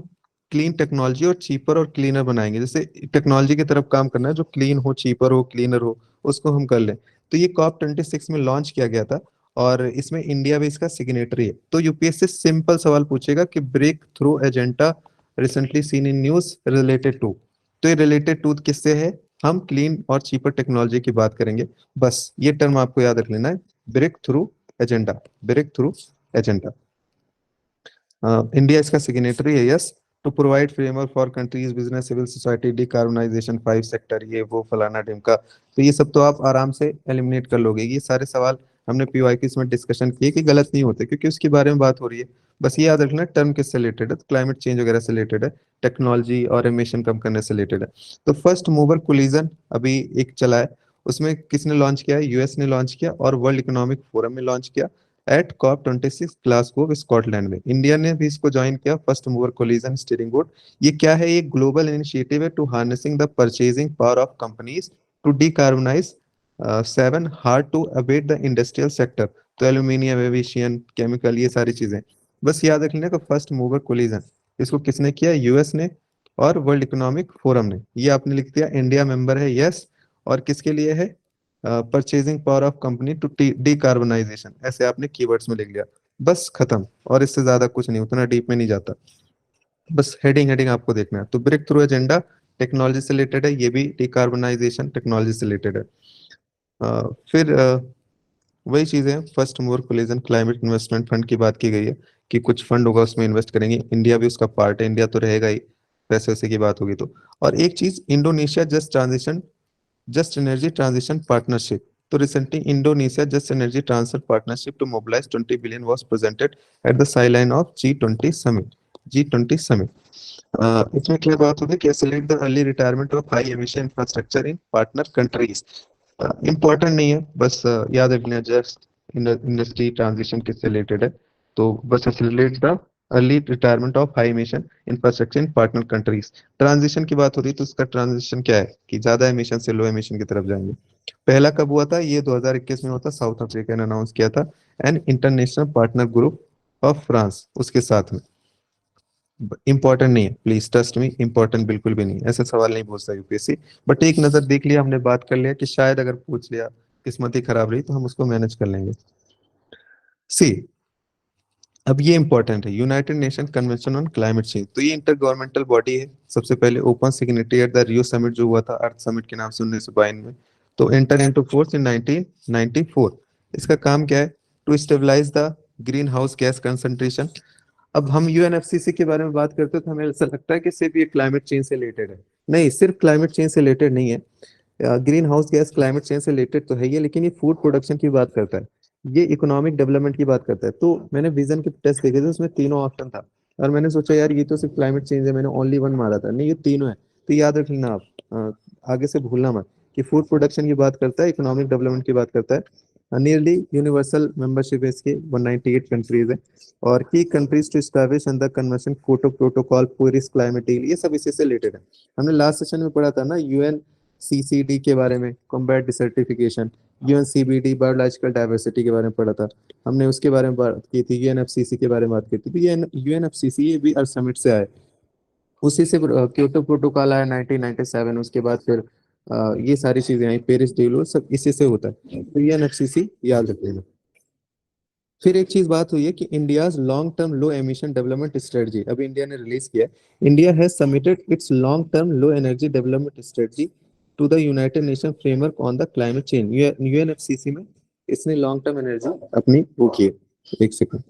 क्लीन टेक्नोलॉजी और चीपर और क्लीनर बनाएंगे। जैसे टेक्नोलॉजी की तरफ काम करना है जो क्लीन हो, चीपर हो, क्लीनर हो, उसको हम कर लें। तो ये COP26 में लॉन्च किया गया था और इसमें इंडिया भी इसका सिग्नेटरी है। तो यूपीएससी सिंपल सवाल पूछेगा कि breakthrough agenda recently seen in news related to. तो ये रिलेटेड टू किससे है, हम क्लीन और चीपर टेक्नोलॉजी की बात करेंगे। बस ये टर्म आपको याद रख लेना है, breakthrough agenda, breakthrough agenda. India इसका सिग्नेटरी है, yes. To provide framework for countries business civil society decarbonisation 5 sector, ये वो फलाना ढिमका। तो ये सब तो आप आराम से एलिमिनेट कर लोगे। ये सारे सवाल हमने पीवाईक्यूज में डिस्कशन किए कि गलत नहीं होते क्योंकि उसके बारे में बात हो रही है। बस ये याद रखना टर्म किससे रिलेटेड है, क्लाइमेट चेंज वगैरह से रिलेटेड है, टेक्नोलॉजी और एमिशन कम करने से रिलेटेड है। तो फर्स्ट मूवर कोलिजन अभी एक चला है, उसमें किसने लॉन्च किया है, यूएस ने लॉन्च किया और वर्ल्ड इकोनॉमिक फोरम में लॉन्च किया एट COP26 ग्लासगो स्कॉटलैंड में। इंडिया ने भी इसको ज्वाइन किया, first mover coalition steering board. ये क्या है, ये ग्लोबल इनिशिएटिव है to harnessing the purchasing power of companies to decarbonise 7 hard to abate the industrial sector. तो एल्यूमिनियम, एविएशन, केमिकल, ये सारी चीजें। बस याद रखने का फर्स्ट मूवर कोलिजन इसको किसने किया, यूएस ने और वर्ल्ड इकोनॉमिक फोरम ने। ये आपने लिख दिया, इंडिया मेंबर है, यस। और किसके लिए है, purchasing power of company to decarbonisation, ऐसे आपने कीवर्ड्स में लिख लिया। बस खत्म, और इससे ज्यादा कुछ नहीं, उतना डीप में नहीं जाता। बस हेडिंग हेडिंग आपको देखना है। तो ब्रेक थ्रू एजेंडा टेक्नोलॉजी से रिलेटेड है, ये भी डिकार्बोनाइजेशन टेक्नोलॉजी से रिलेटेड है। फिर वही चीजें, first mover coalition climate investment fund की बात की गई है कि कुछ फंड होगा उसमें इन्वेस्ट करेंगे, इंडिया भी उसका पार्ट है, इंडिया तो रहेगा ही, पैसे वैसे की बात होगी तो। और एक चीज, Indonesia just energy transition partnership. तो recently Indonesia just energy transfer partnership to mobilize 20 billion was presented at the sideline of G20 summit. इसमें क्या बात होगी कि accelerate the early retirement of high emission infrastructure in partner countries. Important नहीं है, बस याद रखना, जस्ट इंडस्ट्री ट्रांजिशन किससे रिलेटेड है। तो बस accelerate the early retirement of high emission infrastructure in partner countries. Transition की बात हो रही है तो उसका ट्रांजिशन क्या है कि ज्यादा एमिशन से लो एमिशन की तरफ जाएंगे। पहला कब हुआ था, ये 2021 में हुआ था, साउथ अफ्रीका ने अनाउंस किया था, and international partner group of France उसके साथ में। इंपॉर्टेंट नहीं है, प्लीज ट्रस्ट मी, इंपॉर्टेंट बिल्कुल भी नहीं, ऐसे सवाल नहीं पूछता यूपीएससी। बट एक नजर देख लिया हमने, बात कर लिया कि शायद अगर पूछ लिया, किस्मत ही खराब रही तो हम उसको मैनेज कर लेंगे। सी, अब ये इंपॉर्टेंट है, United nation convention on climate change. तो ये इंटर गवर्नमेंटल बॉडी है, सबसे पहले open signatory at the Rio summit जो हुआ था, अर्थ समिट के नाम से 1952 में। तो एंटर इनटू फोर्स इन 1994। इसका काम क्या है, to stabilise the greenhouse gas concentration. अब हम यूएनएफसीसी के बारे में बात करते हैं तो हमें ऐसा लगता है कि सिर्फ ये क्लाइमेट चेंज से रिलेटेड है। नहीं, सिर्फ क्लाइमेट चेंज से रिलेटेड नहीं है। Green house gas climate change से रिलेटेड तो है ये, लेकिन ये फूड प्रोडक्शन की बात करता है। ये इकोनॉमिक डेवलपमेंट की बात करता है। तो मैंने विजन के टेस्ट देखे थे, उसमें तीनों ऑप्शन था, और मैंने सोचा यार ये तो सिर्फ क्लाइमेट चेंज है, मैंने ओनली वन मारा था, नहीं ये तीनों है। तो याद रख लेना आप, आगे से भूलना मत कि फूड प्रोडक्शन की बात करता है, इकोनॉमिक डेवलपमेंट की बात करता है। नियरली यूनिवर्सल मेंबरशिप है इसकी 198 कंट्रीज है, और की countries to establish under convention Kyoto protocol Paris climate deal, ये सब इसी से रिलेटेड है। हमने लास्ट सेशन में पढ़ा था ना यूएन सीसीडी के बारे में, कॉम्बैट डिसर्टिफिकेशन, यूएनसीबीडी बायोलॉजिकल डाइवर्सिटी के बारे में पढ़ा था हमने, उसके बारे में बात की थी, यूएनएफसीसी के बारे में बात की थी। तो ये यूएनएफसीसी ये भी अर्थ समिट से आए, उसी से क्योटो प्रोटोकॉल आया 1997, उसके बाद फिर ये सारी चीजें आई, पेरिस डील, वो सब इसी से होता है। तो यूएनएफसीसी याद रखिएगा। फिर एक चीज बात हुई है कि India's long term low emission development strategy अभी इंडिया ने रिलीज किया है। India has submitted its long term low energy development strategy to the United Nation framework on the climate change, UNFCC में इसने लॉन्ग टर्म एनर्जी अपनी वो की है। एक सेकंड।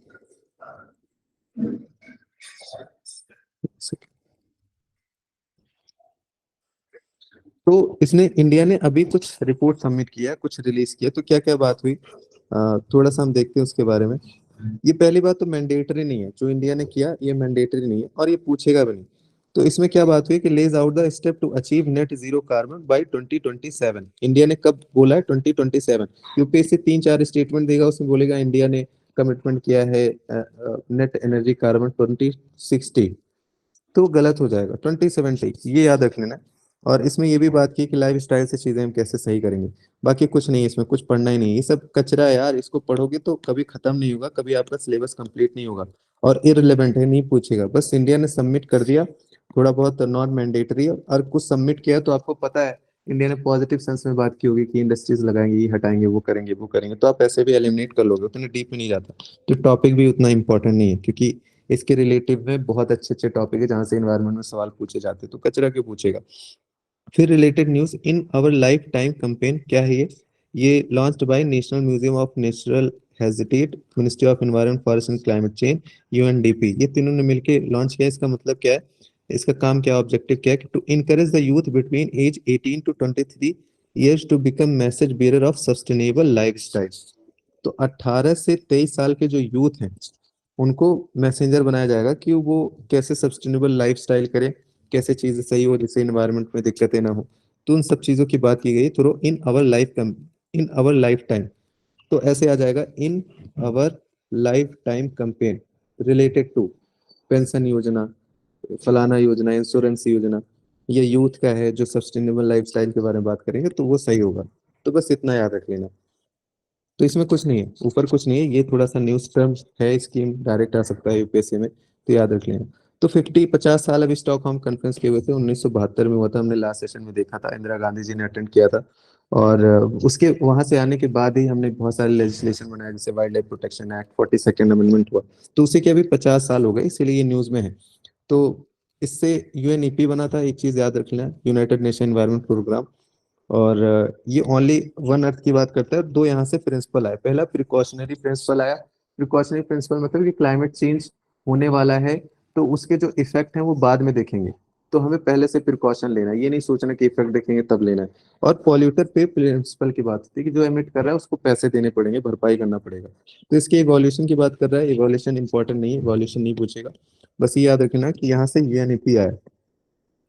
तो इसने इंडिया ने अभी कुछ रिपोर्ट सबमिट किया, कुछ रिलीज किया, तो क्या क्या बात हुई, थोड़ा सा हम देखते हैं उसके बारे में। ये पहली बात तो मैंडेटरी नहीं है, जो इंडिया ने किया ये मैंडेटरी नहीं है, और ये पूछेगा भी नहीं। तो इसमें क्या बात हुई कि lays out the step to achieve net zero carbon by 2027। India ने कब बोला है? 2027। यूपीएससी तीन चार स्टेटमेंट देगा, उसमें बोलेगा इंडिया ने कमिटमेंट किया है नेट एनर्जी कार्बन 2060, तो वो गलत हो जाएगा, 2070, ये याद रख लेना। और इसमें ये भी बात की कि लाइफ स्टाइल से चीजें हम कैसे सही करेंगे। बाकी कुछ नहीं है इसमें, कुछ पढ़ना ही नहीं है, ये सब कचरा है यार, इसको पढ़ोगे तो कभी खत्म नहीं होगा, कभी आपका सिलेबस कंप्लीट नहीं होगा, और इररिलेवेंट है, नहीं पूछेगा। बस इंडिया ने सबमिट कर दिया, थोड़ा बहुत नॉन मैंडेटरी है, और कुछ सबमिट किया तो आपको पता है इंडिया ने पॉजिटिव सेंस में बात की होगी कि इंडस्ट्रीज लगाएंगे, ये हटाएंगे, वो करेंगे, वो करेंगे, तो आप ऐसे भी एलिमिनेट कर लोगे, उतने डीप में नहीं जाता। तो टॉपिक भी उतना इंपॉर्टेंट नहीं है, क्योंकि इसके रिलेटिव में बहुत अच्छे अच्छे टॉपिक है जहां से इन्वायरमेंट में सवाल पूछे जाते हैं, तो कचरा क्यों पूछेगा। फिर related news, in our lifetime campaign, क्या है ये launched by national museum of natural habitat, ministry of environment forest and climate change, UNDP, ये तीनों ने मिलकर लॉन्च किया। इसका मतलब क्या है, इसका काम क्या, ऑब्जेक्टिव क्या है कि to encourage the youth between age 18 to 23 years to become message bearer of sustainable lifestyle. तो 18 से 23 साल के जो यूथ हैं उनको मैसेंजर बनाया जाएगा कि वो कैसे सस्टेनेबल लाइफस्टाइल करें, कैसे चीजें सही हो, जिससे इन्वायरमेंट में दिक्कतें ना हो। तो उन सब चीजों की बात की गई through in our lifetime. तो ऐसे आ जाएगा in our lifetime campaign related to pension योजना, फलाना योजना, इंश्योरेंस योजना, ये यूथ का है जो सस्टेनेबल लाइफस्टाइल के बारे में बात करेंगे, तो वो सही होगा। तो बस इतना याद रख लेना। तो इसमें कुछ नहीं है, ऊपर कुछ नहीं है, ये थोड़ा सा न्यूज टर्म्स है, स्कीम डायरेक्ट आ सकता है यूपीएससी में, तो याद रख लेना। तो 50 साल अभी स्टॉकहोम कॉन्फ्रेंस के हुए थे, 1972 में हुआ था, हमने लास्ट सेशन में देखा था, इंदिरा गांधी जी ने अटेंड किया था। और उसके वहां से आने के बाद ही हमने बहुत सारे लेजिस्लेशन बनाए, जैसे wild life protection act, 42nd amendment हुआ। तो उसी के अभी 50 साल हो गए, इसीलिए ये न्यूज में है। तो इससे यूएनईपी बना था, एक चीज याद रख लेना, यूनाइटेड नेशन एनवायरमेंट प्रोग्राम। और ये ओनली वन अर्थ की बात करता है। दो यहाँ से प्रिंसिपल आए, पहला प्रिकॉशनरी प्रिंसिपल आया। प्रिकॉशनरी प्रिंसिपल मतलब कि क्लाइमेट चेंज होने वाला है, तो उसके जो इफेक्ट हैं वो बाद में देखेंगे, तो हमें पहले से प्रिकॉशन लेना है, ये नहीं सोचना कि इफेक्ट देखेंगे तब लेना है। और पॉल्यूटर पे प्रिंसिपल की बात होती है कि जो एमिट कर रहा है उसको पैसे देने पड़ेंगे, भरपाई करना पड़ेगा। तो इसके इवोल्यूशन की बात कर रहा है, इवोल्यूशन इंपॉर्टेंट नहीं है, इवोल्यूशन नहीं पूछेगा। बस ये याद रखना कि यहाँ से यूएनईपी आया,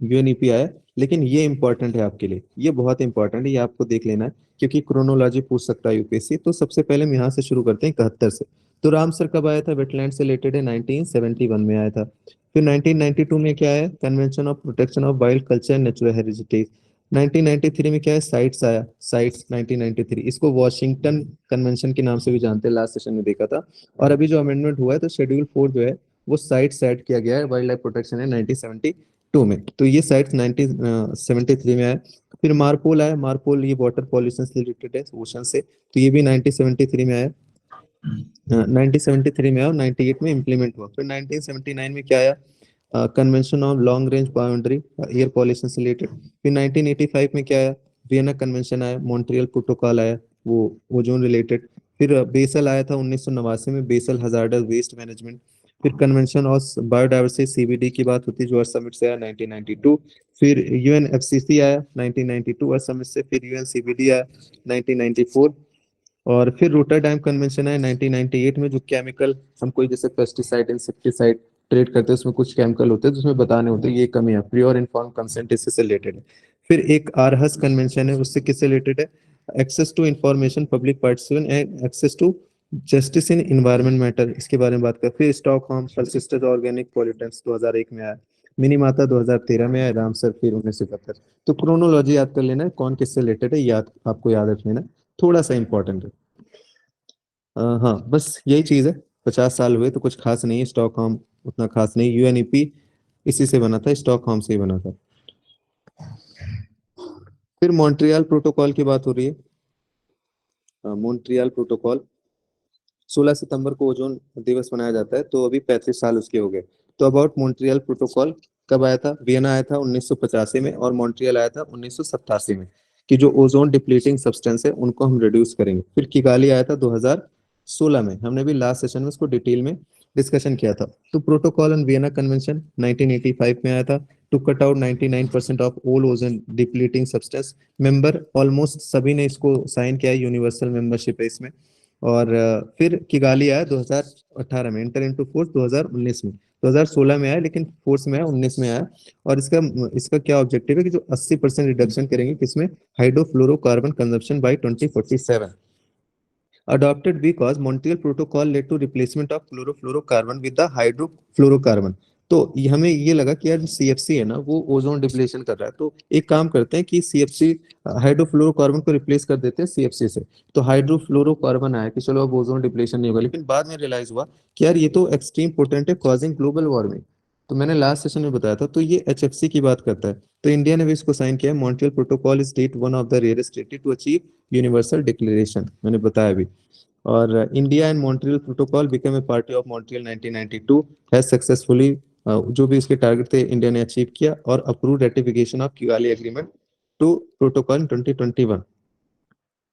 यूएनईपी आया। लेकिन ये इंपॉर्टेंट है आपके लिए, ये बहुत इंपॉर्टेंट है, ये आपको देख लेना है, क्योंकि क्रोनोलॉजी पूछ सकता है यूपीएससी। तो सबसे पहले हम यहाँ से शुरू करते हैं 71 से। तो रामसर कब आया था? वेटलैंड से रिलेटेड है, 1971 में आया था। फिर 1992 में क्या है? Convention of protection of wild culture and natural heritage. 1993 में क्या है? साइट्स आया, साइट्स 1993, इसको वॉशिंगटन कन्वेंशन के नाम से भी जानते हैं, लास्ट सेशन में देखा था। और अभी जो अमेंडमेंट हुआ है, तो शेड्यूल 4 जो है वो साइट्स ऐड किया गया है, वाइल्ड लाइफ प्रोटेक्शन है 1972 में, तो ये साइट्स 1973 में आया। फिर मारपोल आया, मारपोल ये वाटर पॉल्यूशन से रिलेटेड है, ओशन से, तो ये भी 1973 में आया। 1973 में आया और 98 में इम्प्लीमेंट हुआ। फिर 1979 में क्या आया? Convention on long range boundary air pollution से रिलेटेड। फिर 1985 में क्या आया? वियना कन्वेंशन आया, मॉन्ट्रियल प्रोटोकॉल आया, वो ओजोन रिलेटेड। फिर बेसल आया था 1989 में, बेसल हजार्डस वेस्ट मैनेजमेंट। फिर कन्वेंशन ऑफ बायोडाइवर्सिटी सीबीडी की बात होती है, जो अर्थ समिट से आया 1992। फिर यूएनएफसीसी आया 1992 अर्थ समिट से। फिर यूएनसीबीडी आया 1994। और फिर रोटरडैम कन्वेंशन है 1998 में, जो केमिकल हम कोई जैसे पेस्टिसाइड इंसेक्टिसाइड ट्रेड करते हैं, उसमें कुछ केमिकल होते हैं जिसमें बताने होते हैं ये कमी है, फ्री और इन्फॉर्म कंसेंट इससे रिलेटेड है। फिर एक आरहस कन्वेंशन है, उससे किससे रिलेटेड है? Access to information, public participation and access to justice in environment matter, इसके बारे में बात कर। फिर स्टॉकहोम परसिस्टेंट ऑर्गेनिक पॉल्यूटेंट्स 2001 में आया, मिनीमाता 2013 में आया, रामसर फिर 1971। तो क्रोनोलॉजी याद कर लेना है, कौन किससे रिलेटेड है, याद आपको याद रख लेना, थोड़ा सा इंपॉर्टेंट है। हाँ बस यही चीज है। 50 साल हुए तो कुछ खास नहीं है, स्टॉकहोम उतना खास नहीं, यूएनईपी इसी से बना था, स्टॉकहोम से ही बना था। फिर मॉन्ट्रियल प्रोटोकॉल की बात हो रही है। मॉन्ट्रियल प्रोटोकॉल 16 सितंबर को ओजोन दिवस मनाया जाता है, तो अभी 35 साल उसके हो गए। तो अबाउट मॉन्ट्रियल प्रोटोकॉल कब आया था? वियना आया था 1985 में, और मॉन्ट्रियल आया था 1987 में, कि जो ओजोन डिप्लीटिंग सब्सटेंस है उनको हम रिड्यूस करेंगे। फिर किगाली आया था 2016 में, हमने भी लास्ट सेशन में उसको डिटेल में डिस्कशन किया था। तो प्रोटोकॉल ऑन वियना कन्वेंशन 1985 में आया था, to cut out 99% of all ozone depleting substance. Member almost सभी ने इसको साइन किया है, यूनिवर्सल मेंबरशिप है इसमें। और फिर किगाली आया 2018 में, इंटर इनटू फोर्स 2019 में। 2016 में आया लेकिन फोर्स में आया 19 में आया। और इसका इसका क्या ऑब्जेक्टिव है कि जो 80% रिडक्शन करेंगे किसमें? Hydrofluorocarbon consumption by 2047, adopted because Montreal Protocol led to replacement of chlorofluorocarbon with the hydrofluorocarbon। तो ये हमें ये लगा कि यार सीएफसी है ना, वो ओजोन डिप्लेशन कर रहा है, तो एक काम करते हैं कि सीएफसी हाइड्रोफ्लोरोकार्बन को रिप्लेस कर देते हैं सीएफसी से। तो हाइड्रोफ्लोरोकार्बन आया कि चलो अब ओजोन डिप्लेशन नहीं होगा, लेकिन बाद में रियलाइज हुआ कि यार ये तो एक्सट्रीम पोटेंट है, कॉजिंग ग्लोबल वार्मिंग। तो मैंने लास्ट सेशन में बताया था, तो ये एचएफसी की बात करता है। तो इंडिया ने भी इसको साइन किया है। Montreal protocol is that one of the rarest treaty to achieve universal declaration, मैंने बताया भी। और India and Montreal protocol become a party of Montreal 1992, has successfully जो भी इसके टारगेट थे इंडिया ने अचीव किया, और approve ratification of Kigali agreement to protocol 2021।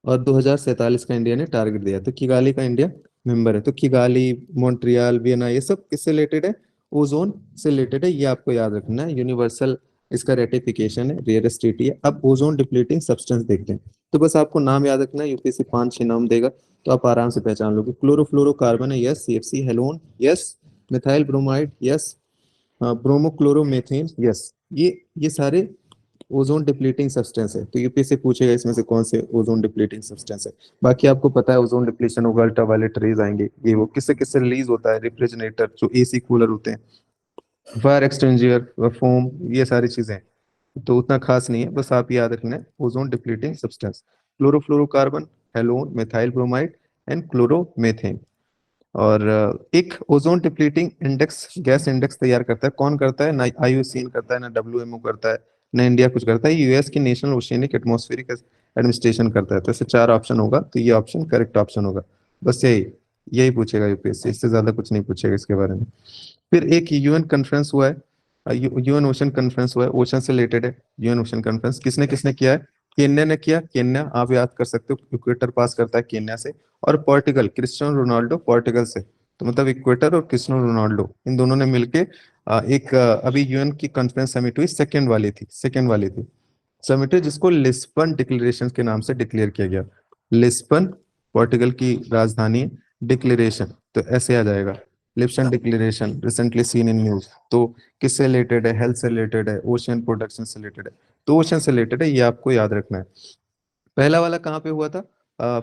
और 2047 का इंडिया ने टारगेट दिया, तो किगाली का इंडिया मेंबर है। तो किगाली, मॉन्ट्रियल, वियना, ये सब किससे रिलेटेड है? ओजोन से रिलेटेड है, ये आपको याद रखना है। यूनिवर्सल इसका रेटिफिकेशन है, रेयरेस्ट ट्रीटी है। अब ओजोन डिप्लीटिंग सब्सटेंस देखते हैं, तो बस आपको नाम याद रखना है, यूपीएससी 5-6 नाम देगा तो आप आराम से पहचान लोगे। क्लोरोफ्लोरोकार्बन है, yes. CFC, halon, yes. Methyl bromide, yes. Bromochloromethane, yes. ये सारे ओजोन डिप्लीटिंग सब्सटेंस है, तो यूपीएससी पूछेगा इसमें से कौन से ओजोन डिप्लीटिंग सब्सटेंस है। बाकी आपको पता है ओजोन डिप्लीशन होगा, अल्ट्रावायलेट रेज आएंगे, ये वो किससे किससे रिलीज होता है? रेफ्रिजरेटर, जो एसी कूलर होते हैं, फायर एक्सटिंग्विशर, फोम, ये सारी चीजें हैं। तो उतना खास नहीं है, बस आप याद रखना है ozone depleting substance, chlorofluorocarbon, halon, methyl bromide and chloromethane. और एक ozone depleting index, gas index तैयार करता है, कौन करता है? ना आईयूसीएन करता है, ना डब्ल्यूएमओ करता है, ना इंडिया कुछ करता है, यूएस की नेशनल ओशियनिक एटमॉस्फेरिक एडमिनिस्ट्रेशन करता है। तो ऐसे 4 ऑप्शन होगा, तो ये ऑप्शन करेक्ट ऑप्शन होगा। बस यही यही पूछेगा यूपीएससी, इससे ज्यादा कुछ नहीं पूछेगा इसके बारे में। फिर एक यूएन कॉन्फ्रेंस हुआ है, यूएन ओशन कॉन्फ्रेंस हुआ है, ओशन से रिलेटेड है। यूएन ओशन कॉन्फ्रेंस किसने किसने किया है? केन्या ने किया, केन्या आप याद कर सकते हो, इक्वेटर पास करता है केन्या से। और पोर्टुगल, क्रिस्टियानो रोनाल्डो पोर्टुगल से। तो मतलब इक्वेटर और क्रिस्टियानो रोनाल्डो, इन दोनों ने मिलके अभी यूएन की कॉन्फ्रेंस समिट हुई, सेकेंड वाली थी समिट है, जिसको लिस्बन डिक्लेरेशन के नाम से डिक्लेयर किया गया। लिस्बन पोर्टुगल की राजधानी, डिक्लेरेशन तो ऐसे आ जाएगा, Lisbon declaration, recently seen in news. तो किससे रिलेटेड है? हेल्थ से रिलेटेड है, ओशियन प्रोटेक्शन से रिलेटेड है। तो ओशन से रिलेटेड है, ये आपको याद रखना है। पहला वाला कहाँ पे हुआ था?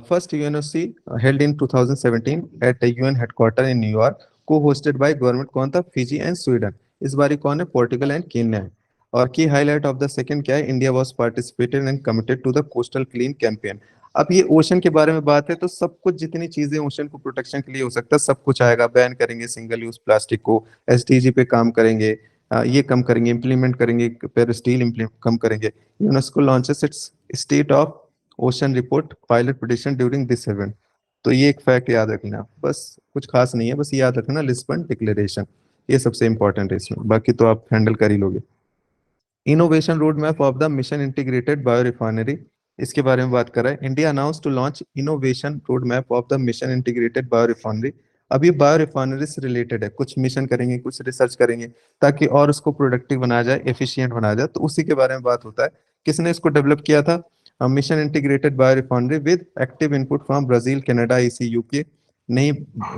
First UNOC held in 2017 at UN headquarter in New York, को होस्टेड बाय गवर्नमेंट, कौन था? Fiji and Sweden. इस बारी कौन है? पोर्टुगल एंड केन्या है। और की हाईलाइट ऑफ द सेकंड क्या है? India was participated and committed to the coastal clean campaign. अब ये ओशन के बारे में बात है, तो सब कुछ जितनी चीजें ओशन को प्रोटेक्शन के लिए हो सकता है सब कुछ आएगा। बैन करेंगे सिंगल यूज प्लास्टिक को, एसडीजी पे काम करेंगे, ये कम करेंगे, इम्प्लीमेंट करेंगे, फिर स्टील कम करेंगे। UNESCO launches it's state of ocean report pilot petition during this event. तो ये एक फैक्ट याद रखना, बस कुछ खास नहीं है, बस याद रखना लिस्बन डिक्लेरेशन, ये सबसे इंपॉर्टेंट है इसमें, बाकी तो आप हैंडल कर ही लोगे। Innovation roadmap of the mission integrated biorefinery, इसके बारे में बात कर रहा है। India announce to launch innovation roadmap of the mission integrated biorefinery. अब ये बायो रिफाइनरी से रिलेटेड है, कुछ मिशन करेंगे, कुछ रिसर्च करेंगे, ताकि और उसको प्रोडक्टिव बनाया जाए, एफिशिएंट बनाया जाए, तो उसी के बारे में बात होता है। किसने इसको डेवलप किया था? Mission integrated bio refinery with active input from Brazil Canada EC UK, नहीं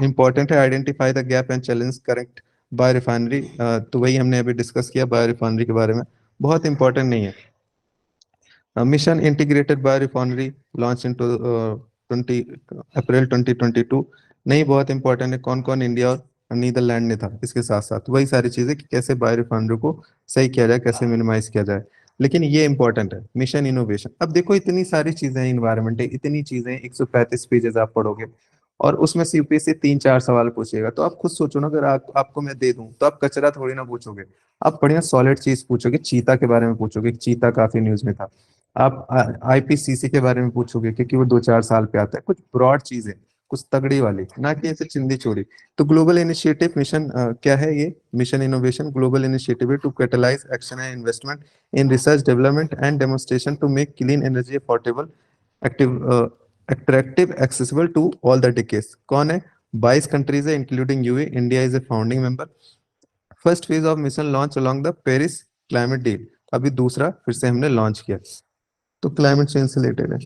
इंपॉर्टेंट है। Identify the gap and challenge correct bio refinery, तो वही हमने अभी डिस्कस किया बायो रिफाइनरी के बारे में, बहुत इंपॉर्टेंट नहीं है। Mission integrated bio refinery launch in 20 अप्रैल 2022, नहीं बहुत इंपॉर्टेंट है। कौन कौन इंडिया और नीदरलैंड ने था, इसके साथ साथ वही सारी चीजें कि कैसे बायो रिफाइनरी को सही किया जाए, कैसे मिनिमाइज किया जाए। लेकिन ये इंपॉर्टेंट है मिशन इनोवेशन। अब देखो इतनी सारी चीजें हैं, इन्वायरमेंट है, इतनी चीजें, 135 पेजेस आप पढ़ोगे और उसमें से यूपीएससी 3-4 सवाल पूछेगा, तो आप खुद सोचो ना, अगर आपको मैं दे दूं तो आप कचरा थोड़ी ना पूछोगे, आप बढ़िया सॉलिड चीज पूछोगे। चीता के बारे में पूछोगे, चीता काफी न्यूज में था। आप आईपीसीसी के बारे में पूछोगे क्योंकि वो 2-4 साल पे आता है, कुछ ब्रॉड चीजें, कुछ तगड़ी वाली, ना कि ऐसे चिंदी चोरी। तो ग्लोबल इनिशिएटिव मिशन क्या है ये? Mission innovation global initiative to catalyse action and investment in research development and demonstration to make clean energy affordable, active attractive, accessible to all the decades. कौन है? 22 कंट्रीज है including UA, India is a founding member. First phase of mission launch along the Paris climate deal, अभी दूसरा फिर से हमने launch किया, तो क्लाइमेट चेंज से रिलेटेड है।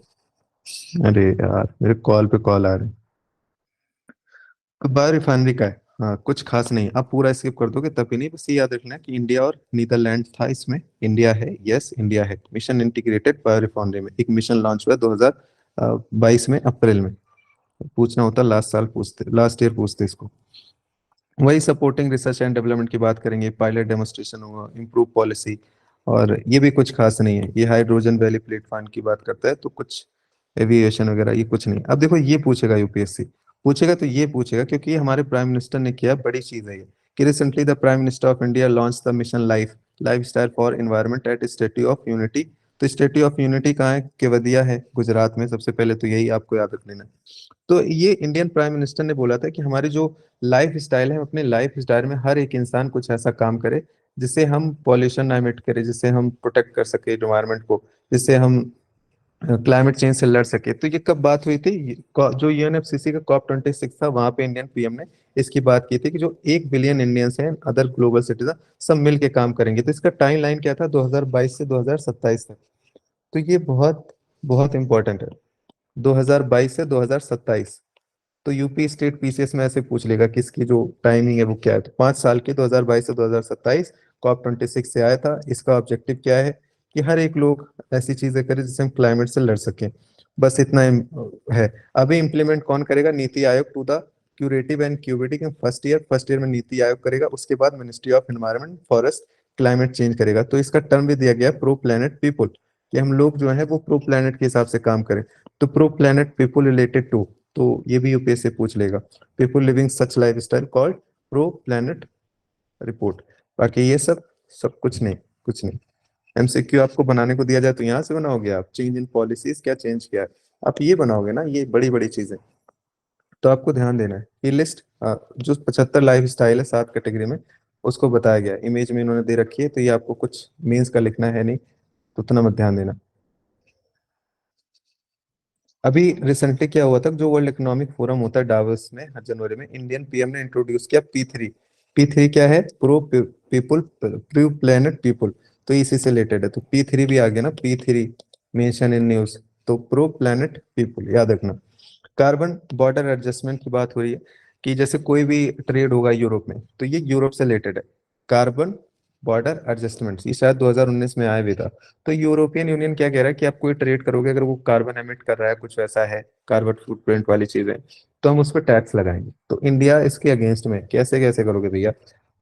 अरे यार मेरे कॉल पे कॉल आ रहे हैं। तो बायो रिफाइनरी का है, हाँ कुछ खास नहीं, आप पूरा स्किप कर दोगे तभी नहीं, बस ये याद रखना है कि इंडिया और नीदरलैंड था इसमें, इंडिया है, यस इंडिया है। मिशन इंटीग्रेटेड बायो रिफाइनरी में एक मिशन लॉन्च हुआ 2022 में अप्रैल में। पूछना होता लास्ट साल पूछते, लास्ट ईयर पूछते इसको। वही सपोर्टिंग रिसर्च एंड डेवलपमेंट की बात करेंगे, पायलट डेमोन्स्ट्रेशन हुआ, इम्प्रूव पॉलिसी, और ये भी कुछ खास नहीं है। ये हाइड्रोजन वैली प्लेटफॉर्म की बात करता है, तो कुछ एविएशन वगैरह ये कुछ नहीं। अब देखो ये पूछेगा यूपीएससी, पूछेगा तो ये पूछेगा क्योंकि ये हमारे प्राइम मिनिस्टर ने किया, बड़ी चीज है ये, कि recently the prime minister of India launch the mission life lifestyle for environment at statue of unity. तो स्टैट्यू ऑफ यूनिटी कहाँ है? केवदिया है गुजरात में, सबसे पहले तो यही आपको याद रख लेना है। तो ये इंडियन प्राइम मिनिस्टर ने बोला था कि हमारी जो लाइफ स्टाइल है, अपने लाइफ स्टाइल में हर एक इंसान कुछ ऐसा काम करे जिससे हम पॉल्यूशन ना इमिट करें, जिससे हम प्रोटेक्ट कर सके एनवायरनमेंट को, जिससे हम क्लाइमेट चेंज से लड़ सके। तो ये कब बात हुई थी? जो यूएनएफसीसी का COP26 था, वहां पे इंडियन पीएम ने इसकी बात की थी कि जो 1 बिलियन इंडियंस हैं, अदर ग्लोबल सिटीजन, सब मिलके काम करेंगे। तो इसका टाइम लाइन क्या था? 2022 से 2027 तक। तो ये बहुत बहुत इंपॉर्टेंट है, 2022 से 2027। तो यूपी स्टेट पीसीएस में ऐसे पूछ लेगा कि इसकी जो टाइमिंग है वो क्या है। तो 5 साल के, 2022 से 2027, COP26 से आया था। इसका ऑब्जेक्टिव क्या है? कि हर एक लोग ऐसी चीजें करे जिससे हम क्लाइमेट से लड़ सकें, बस इतना है। अभी इम्प्लीमेंट कौन करेगा? NITI Aayog to the curative and क्यूबिटी के फर्स्ट ईयर में नीति आयोग करेगा, उसके बाद ministry of environment forest climate change करेगा। तो इसका टर्म भी दिया गया है प्रो प्लेनेट पीपुल, कि हम लोग जो है वो प्रो प्लेनेट के हिसाब से काम करें। तो pro planet people related to, तो ये भी यूपीएससी पूछ लेगा, people living such life style called pro planet report. बाकी ये सब सब कुछ नहीं, कुछ नहीं। एमसीक्यू आपको बनाने को दिया जाए तो यहाँ से बनाओगे आप? चेंज इन पॉलिसीज क्या चेंज किया है, आप ये बनाओगे ना, ये बड़ी बड़ी चीजें। तो आपको ध्यान देना है। ये लिस्ट जो 75 लाइफ स्टाइल है 7 कैटेगरी में, उसको बताया गया है, इमेज में इन्होंने दे रखी है, तो ये आपको कुछ मीन्स का लिखना है नहीं, तो उतना मत ध्यान देना। अभी रिसेंटली क्या हुआ था, जो वर्ल्ड इकोनॉमिक फोरम होता है डावोस में हर जनवरी में, इंडियन पीएम ने इंट्रोड्यूस किया P3। P3 क्या है? Pro people, pro planet people, तो इसी से रिलेटेड है। तो P3 भी आ गया ना, P3 मेंशन इन न्यूज, तो प्रो प्लेनेट पीपुल याद रखना। कार्बन बॉर्डर एडजस्टमेंट की बात हो रही है, कि जैसे कोई भी ट्रेड होगा यूरोप में, तो ये यूरोप से रिलेटेड है। कार्बन बॉर्डर एडजस्टमेंट, ये शायद 2019 में आया भी था। तो यूरोपियन यूनियन क्या कह रहा है कि आप कोई ट्रेड करोगे, अगर वो कार्बन एमिट कर रहा है, कुछ वैसा है, कार्बन फुटप्रिंट वाली चीजें, तो हम उस पर टैक्स लगाएंगे। तो इंडिया इसके अगेंस्ट में, कैसे कैसे करोगे भैया?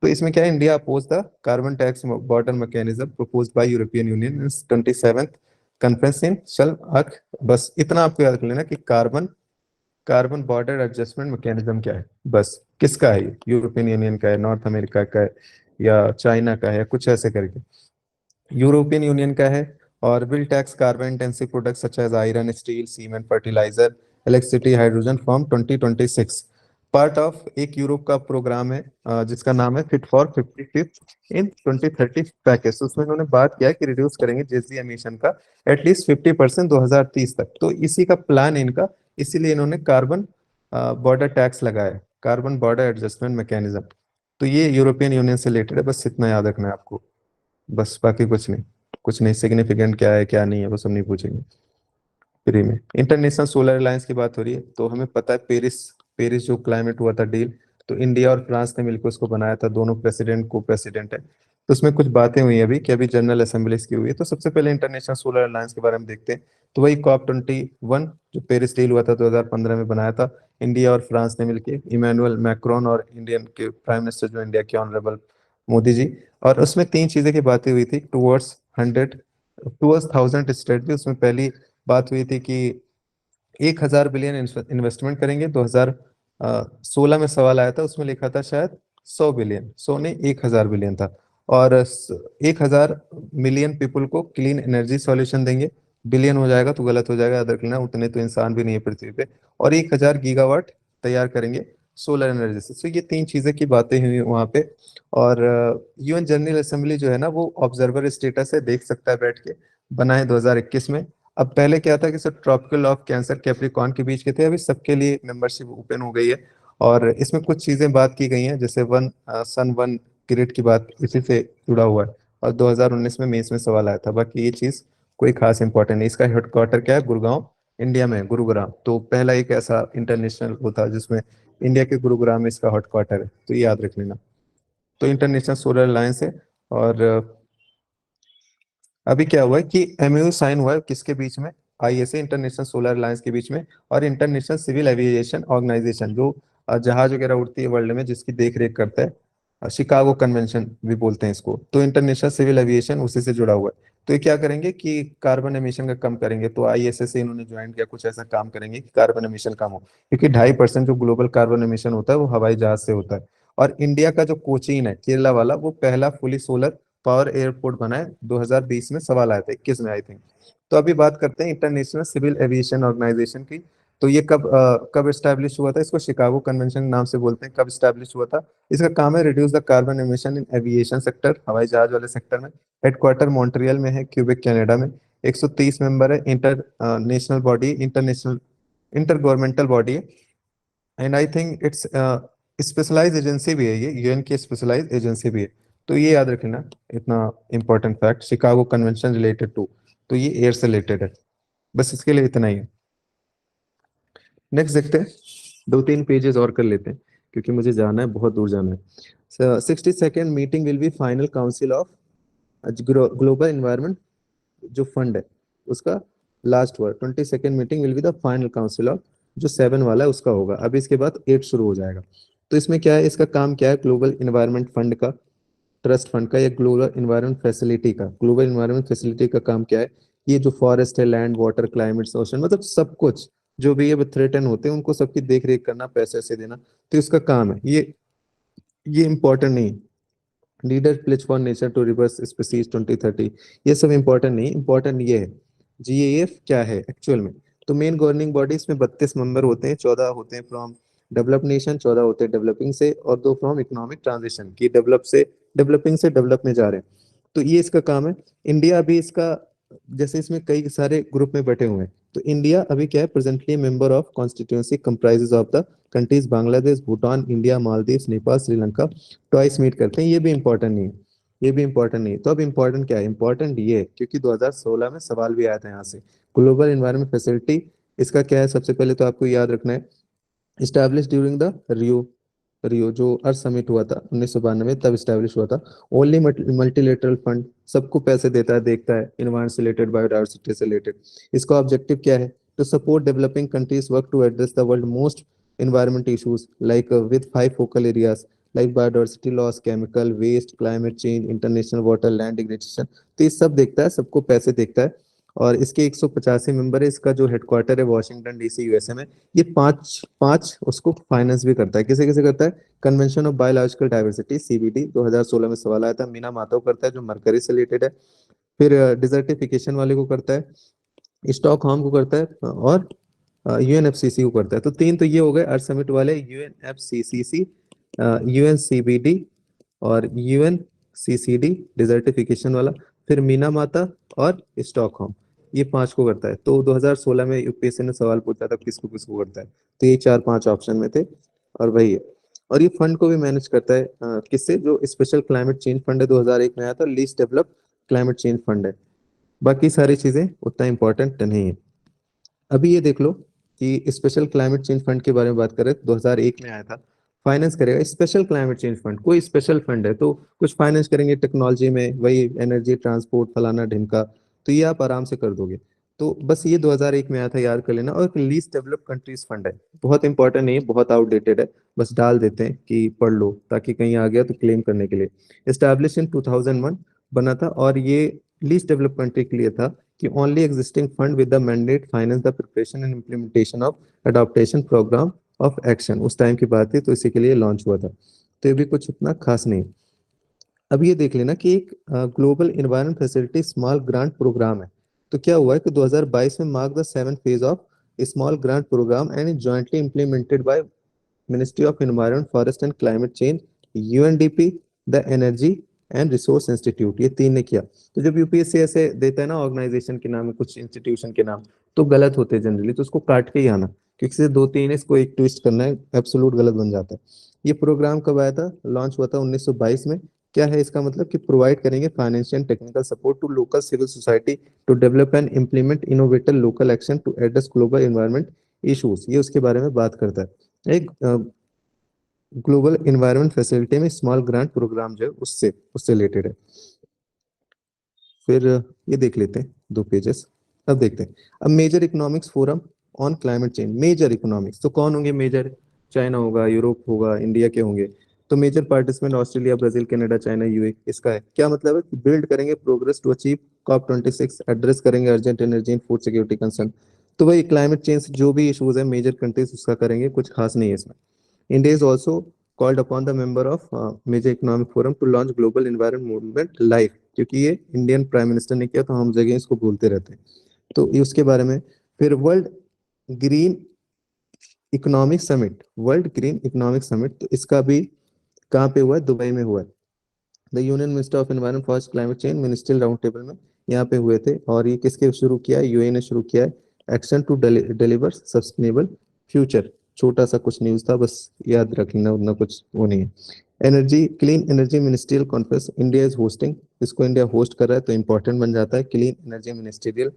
तो इसमें क्या है, India oppose the carbon tax border mechanism propose by European Union 27th conference in Sharm. बस इतना आपको याद कर लेना कि carbon carbon border adjustment mechanism क्या है, बस किसका है ये? यूरोपियन यूनियन का है, नॉर्थ अमेरिका का है, या चाइना का है, कुछ ऐसे करके यूरोपियन यूनियन का है। और will tax carbon intensive products such as iron, steel, cement, fertiliser, electricity, hydrogen from 2026। Part of एक यूरोप का प्रोग्राम है जिसका नाम है फिट फॉर 55 इन 2030 पैकेज। तो उसमें इन्होंने बात किया है कि रिड्यूस करेंगे जीएसडी एमिशन का एटलीस्ट 50% 2030 तक। तो इसी का प्लान है इनका, इसीलिए इन्होंने कार्बन बॉर्डर टैक्स लगाया है, कार्बन बॉर्डर एडजस्टमेंट मैकेनिज्म। तो ये यूरोपियन यूनियन से रिलेटेड है, बस इतना याद रखना है आपको, बस बाकी कुछ नहीं। कुछ नहीं सिग्निफिकेंट क्या है क्या नहीं है वो सब नहीं पूछेंगे। फ्री में। इंटरनेशनल सोलर अलायंस की बात हो रही है तो हमें पता है पेरिस, पेरिस जो क्लाइमेट हुआ था डील, तो इंडिया और फ्रांस ने मिलकर उसको बनाया था, दोनों प्रेसिडेंट को प्रेसिडेंट है। तो उसमें कुछ बातें हुई हैं अभी कि अभी जनरल असेंबलीज की हुई है। तो सबसे पहले इंटरनेशनल सोलर अलायंस के बारे में देखते हैं। तो वही COP 21 जो पेरिस डील हुआ था 2015 में बनाया था इंडिया और फ्रांस ने मिलकर, इमैनुअल मैक्रोन और इंडियन के प्राइम मिनिस्टर जो इंडिया के ऑनरेबल मोदी जी। और उसमें तीन चीजें की बातें हुई थी, टूवर्ड्स 1000 स्ट्रेटजी। उसमें पहली बात हुई थी कि 1000 बिलियन इन्वेस्टमेंट करेंगे। 2016 में सवाल आया था, उसमें लिखा था शायद 100 बिलियन, 100 नहीं 1000 बिलियन था। और 1000 मिलियन पीपल को क्लीन एनर्जी सॉल्यूशन देंगे। बिलियन हो जाएगा तो गलत हो जाएगा, याद रखना, उतने तो इंसान भी नहीं है पृथ्वी पे। और 1000 गीगावाट तैयार करेंगे सोलर एनर्जी से। तो ये तीन चीजें की बातें हुई वहां पे। और UN जनरल असेंबली जो है ना, वो ऑब्जर्वर स्टेटस है, देख सकता है बैठ के, बना है 2021 में। अब पहले क्या था कि सब ट्रॉपिकल ऑफ कैंसर कैप्रिकॉर्न के बीच के थे, अभी सबके लिए मेंबरशिप ओपन हो गई है। और इसमें कुछ चीजें बात की गई हैं, जैसे वन सन वन ग्रिड की बात इसी से जुड़ा हुआ है। और 2019 में मेंस में सवाल आया था। बाकी ये चीज कोई खास इंपॉर्टेंट नहीं। इसका हेडक्वार्टर क्या है? गुड़गांव, इंडिया में है, गुरुग्राम। तो पहला एक ऐसा इंटरनेशनल होता है जिसमें इंडिया के गुरुग्राम में इसका हेडक्वार्टर है, तो ये याद रख लेना। तो इंटरनेशनल सोलर अलायंस है। और अभी क्या हुआ है कि MOU साइन हुआ है किसके बीच में? ISA, इंटरनेशनल सोलर अलायंस के बीच में, और इंटरनेशनल सिविल एविएशन ऑर्गेनाइजेशन, जो जहाज वगैरह उड़ती है वर्ल्ड में, जिसकी देख रेख करता है। शिकागो कन्वेंशन भी बोलते हैं इसको। तो इंटरनेशनल सिविल एविएशन उसी से जुड़ा हुआ है। तो ये क्या करेंगे कि कार्बन एमिशन का कम करेंगे। तो ISA से इन्होंने ज्वाइन किया, कुछ ऐसा काम करेंगे कि कार्बन एमिशन कम हो, क्योंकि 2.5% जो ग्लोबल कार्बन एमिशन होता है वो हवाई जहाज से होता है। और इंडिया का जो कोचीन है केरला वाला, वो पहला फुली सोलर पावर एयरपोर्ट बना है 2020 में, सवाल आया था 21 में आई थिंक। तो अभी बात करते हैं इंटरनेशनल सिविल एविएशन ऑर्गेनाइजेशन की। तो ये कब एस्टैब्लिश हुआ था? इसको शिकागो कन्वेंशन नाम से बोलते हैं। कब एस्टैब्लिश हुआ था? इसका काम है reduce the carbon emission in aviation sector, हवाई जहाज वाले सेक्टर में। हेडक्वार्टर मॉन्ट्रियल में है, क्यूबेक कनाडा में। 130 मेंबर है। Inter national body, international inter governmental body है। And I think it's specialize agency भी है, ये UN की स्पेशलाइज एजेंसी भी है। तो ये याद रखना, इतना important fact, Chicago convention related to. तो ये एयर से रिलेटेड है। बस इसके लिए इतना ही है। नेक्स्ट देखते हैं, दो तीन पेजेस और कर लेते हैं क्योंकि मुझे जाना है, बहुत दूर जाना है। 62nd meeting will be final council of global environment, जो फंड है उसका लास्ट हुआ। 22nd meeting will be the final council of, जो 7 वाला है उसका होगा। अब इसके बाद 8 शुरू हो जाएगा। तो इसमें क्या है, इसका काम क्या है? ग्लोबल इन्वायरमेंट फंड का, ट्रस्ट फंड का, या ग्लोबल इन्वायरमेंट फैसिलिटी का। ग्लोबल इन्वायरमेंट फैसिलिटी का काम क्या है? ये जो फॉरेस्ट है, लैंड, वाटर, क्लाइमेट, ओशन, मतलब सब कुछ जो भी ये थ्रेटन होते हैं उनको सबकी देख रेख करना, पैसे से देना। तो इसका काम है ये इंपॉर्टेंट नहीं। Leader pledge for nature to reverse species 2030, ये सब इंपॉर्टेंट नहीं। इंपॉर्टेंट ये है GAF क्या है एक्चुअल में। तो मेन गवर्निंग बॉडी, इसमें 32 मेंबर होते हैं। 14 होते हैं फ्रॉम डेवलप नेशन, 14 होते हैं डेवलपिंग से, और 2 फ्रॉम इकोनॉमिक ट्रांजिशन की डेवलपिंग से डेवलप में जा रहे हैं। तो ये इसका काम है। इंडिया अभी इसका, जैसे इसमें कई सारे ग्रुप में बैठे हुए हैं, तो इंडिया अभी क्या है, presently member of constituency comprises of the countries Bangladesh, Bhutan, India, Maldives, Nepal, Sri Lanka. Twice meet करते हैं। ये भी इंपॉर्टेंट नहीं है, ये भी इंपॉर्टेंट नहीं है। तो अब इंपॉर्टेंट क्या है? इंपॉर्टेंट ये है क्योंकि 2016 में सवाल भी आया था यहाँ से। ग्लोबल एनवायरनमेंट फैसिलिटी, इसका क्या है? सबसे पहले तो आपको याद रखना है, स्टैब्लिश ड्यूरिंग द रियो, रियो जो अर्थ समिट हुआ था 1992 तब स्टैब्लिश हुआ था। ओनली मल्टीलेटरल फंड, सबको पैसे देता है, देखता है इन्वायरमेंट से रिलेटेड, बायोडायवर्सिटी से रिलेटेड। इसका ऑब्जेक्टिव क्या है? To support developing countries work to address the world most environment issues like with 5 focal areas like biodiversity loss, chemical waste, climate change, international water, land degradation। तो ये सब देखता है, सबको पैसे देखता है। और इसके 185 मेंबर है। इसका जो हेडक्वार्टर है वॉशिंगटन DC USA में। ये पांच पांच उसको फाइनेंस भी करता है। किसे किसे करता है? Convention of biological diversity CBD 2016 में सवाल आया था, मीना मातो करता है जो मरकरी से रिलेटेड है। फिर डिजर्टिफिकेशन वाले को करता है, स्टॉकहोम को करता है, और UNFCCC को करता है। तो तीन तो ये हो गए अर्थ समिट वाले, UNFCCC, UNCBD और UNCCD डिजर्टिफिकेशन वाला, फिर मीना माता और स्टॉकहोम। ये पांच को करता है। तो 2016 में UPSC ने सवाल पूछा था किसको किसको करता है, तो ये चार पांच ऑप्शन में थे, और वही है। और ये फंड को भी मैनेज करता है किससे? जो स्पेशल क्लाइमेट चेंज फंड है 2001 में आया था, least develop climate change fund है। बाकी सारी चीजें उतना इंपॉर्टेंट नहीं है। अभी ये देख लो कि स्पेशल क्लाइमेट चेंज फंड के बारे में बात करें, 2001 में आया था। फाइनेंस करेगा स्पेशल क्लाइमेट चेंज फंड, कोई स्पेशल फंड है तो कुछ फाइनेंस करेंगे टेक्नोलॉजी में, वही एनर्जी ट्रांसपोर्ट फलाना ढिमका, तो ये आप आराम से कर दोगे। तो बस ये 2001 में आया था, याद कर लेना। और लीस्ट डेवलप कंट्रीज फंड है, बहुत इंपॉर्टेंट नहीं है, बहुत आउटडेटेड है, बस डाल देते हैं कि पढ़ लो ताकि कहीं आ गया तो क्लेम करने के लिए। एस्टैब्लिश इन 2001 बना था, और ये लीस्ट डेवलप कंट्री के लिए था कि only existing fund with the mandate finance the preparation and implementation of adaptation programme of action. उस टाइम की बात थी, तो इसी के लिए लॉन्च हुआ था। तो ये भी कुछ इतना खास नहीं। अब ये देख लेना कि एक global environment facility small grant programme है। तो क्या हुआ है कि 2022 में mark the seven phase of small grant programme and jointly implemented by ministry of environment forest and climate change, UNDP, the energy and resource institute, ये तीन ने किया। तो जब यूपीएससी ऐसे देता है ना ऑर्गेनाइजेशन के नाम, कुछ इंस्टीट्यूशन के नाम, तो गलत होते हैं जनरली, तो उसको काट के ही आना, क्योंकि से दो तीन है, इसको एक ट्विस्ट करना है, एब्सोल्यूट गलत बन जाता है। ये प्रोग्राम कब आया था, लॉन्च हुआ था 1922 में। क्या है इसका मतलब कि प्रोवाइड करेंगे financial technical support to local civil society to develop and implement innovative local action to address global environment issues, ये उसके बारे में बात करता है। एक ग्लोबल एनवायरनमेंट फैसिलिटी में स्मॉल ग्रांट प्रोग्राम जो है उससे उससे रिलेटेड है। फिर ये देख लेते हैं दो पेजेस। अब देखते हैं, अब major economics forum on climate change. Major economics तो कौन होंगे मेजर, चाइना होगा, यूरोप होगा, इंडिया के होंगे। तो major participant Australia, Brazil, Canada, China, UA. इसका है क्या मतलब है कि बिल्ड करेंगे progress to achieve COP 26, address करेंगे urgent energy and food security concern. तो वही क्लाइमेट चेंज जो भी इशूज है मेजर कंट्रीज उसका करेंगे, कुछ खास नहीं है इसमें। India is also called upon the member of major economic forum to launch global environment movement live, क्योंकि ये इंडियन प्राइम मिनिस्टर ने किया, तो हम जगह इसको बोलते रहते हैं। तो ये उसके बारे में। फिर green world green economic summit, तो इसका भी कहाँ पे हुआ है, दुबई में हुआ है। The union minister of environment forest climate change ministerial round table में यहाँ पे हुए थे। और ये किसके शुरू किया है, यूए ने शुरू किया है। Action to deliver sustainable future, छोटा सा कुछ न्यूज था, बस याद रख लेना, उतना कुछ वो नहीं है। Energy clean energy ministerial conference India is hosting, इसको इंडिया होस्ट कर रहा है, तो इंपॉर्टेंट बन जाता है clean energy ministerial.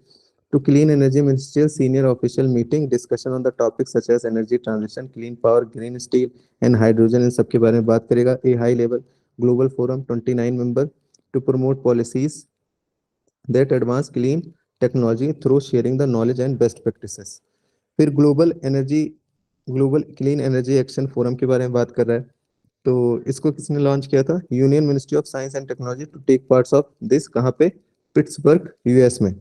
To clean energy ministerial senior official meeting discussion on the topic such as energy transition, clean power, green steel and hydrogen, इन सब के बारे में बात करेगा। A high level global forum 29 member to promote policies that advance clean technology through sharing the knowledge and best practices. फिर global clean energy action forum के बारे में बात कर रहा है। तो इसको किसने लॉन्च किया था, Union ministry of science and technology to take parts of this, कहाँ पे, पिट्सबर्ग यूएस में।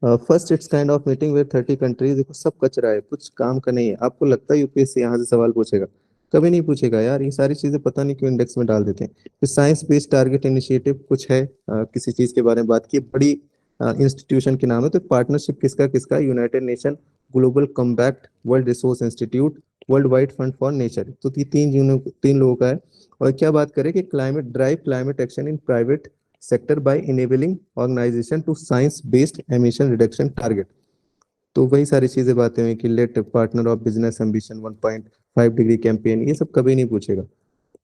First its kind of meeting with 30 countries. देखो सब कचरा है, कुछ काम का नहीं है। आपको लगता है यूपीएससी यहाँ से सवाल पूछेगा, कभी नहीं पूछेगा यार, ये सारी चीजें पता नहीं क्यों इंडेक्स में डाल देते हैं। फिर साइंस बेस्ड टारगेट इनिशिएटिव कुछ है, किसी चीज के बारे में बात की, बड़ी इंस्टीट्यूशन के नाम है। तो पार्टनरशिप किसका किसका, United nation, global compact, world resource institute, world wide fund for nature. तो ये तीन लोगों का है। और क्या बात करें कि climate action in private sector by enabling organisation to science based emission reduction target. तो वही सारी चीजें बातें हुई कि let partner of business ambition 1.5 degree campaign, ये सब कभी नहीं पूछेगा।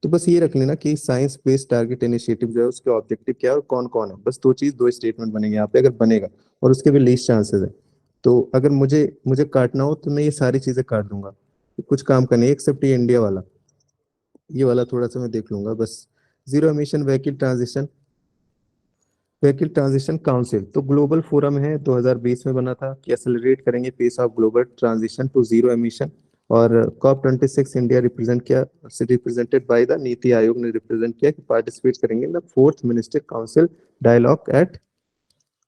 तो बस ये रख लेना कि साइंस बेस्ड टारगेट इनिशिएटिव जो है उसके ऑब्जेक्टिव क्या है और कौन कौन है, बस दो स्टेटमेंट बनेंगे यहाँ पे अगर बनेगा, और उसके भी लीस्ट चांसेस है। तो अगर मुझे मुझे काटना हो तो मैं ये सारी चीजें काट दूंगा, कुछ काम का नहीं एक्सेप्ट ये इंडिया वाला, ये वाला थोड़ा सा मैं देख लूंगा बस। Zero emission vehicle transition council, तो ग्लोबल फोरम है, 2020 में बना था कि एक्सेलरेट करेंगे pace of global transition to zero emission. और COP 26 India represented by the NITI Aayog ने रिप्रेजेंट किया कि पार्टिसिपेट करेंगे in the fourth minister council dialogue at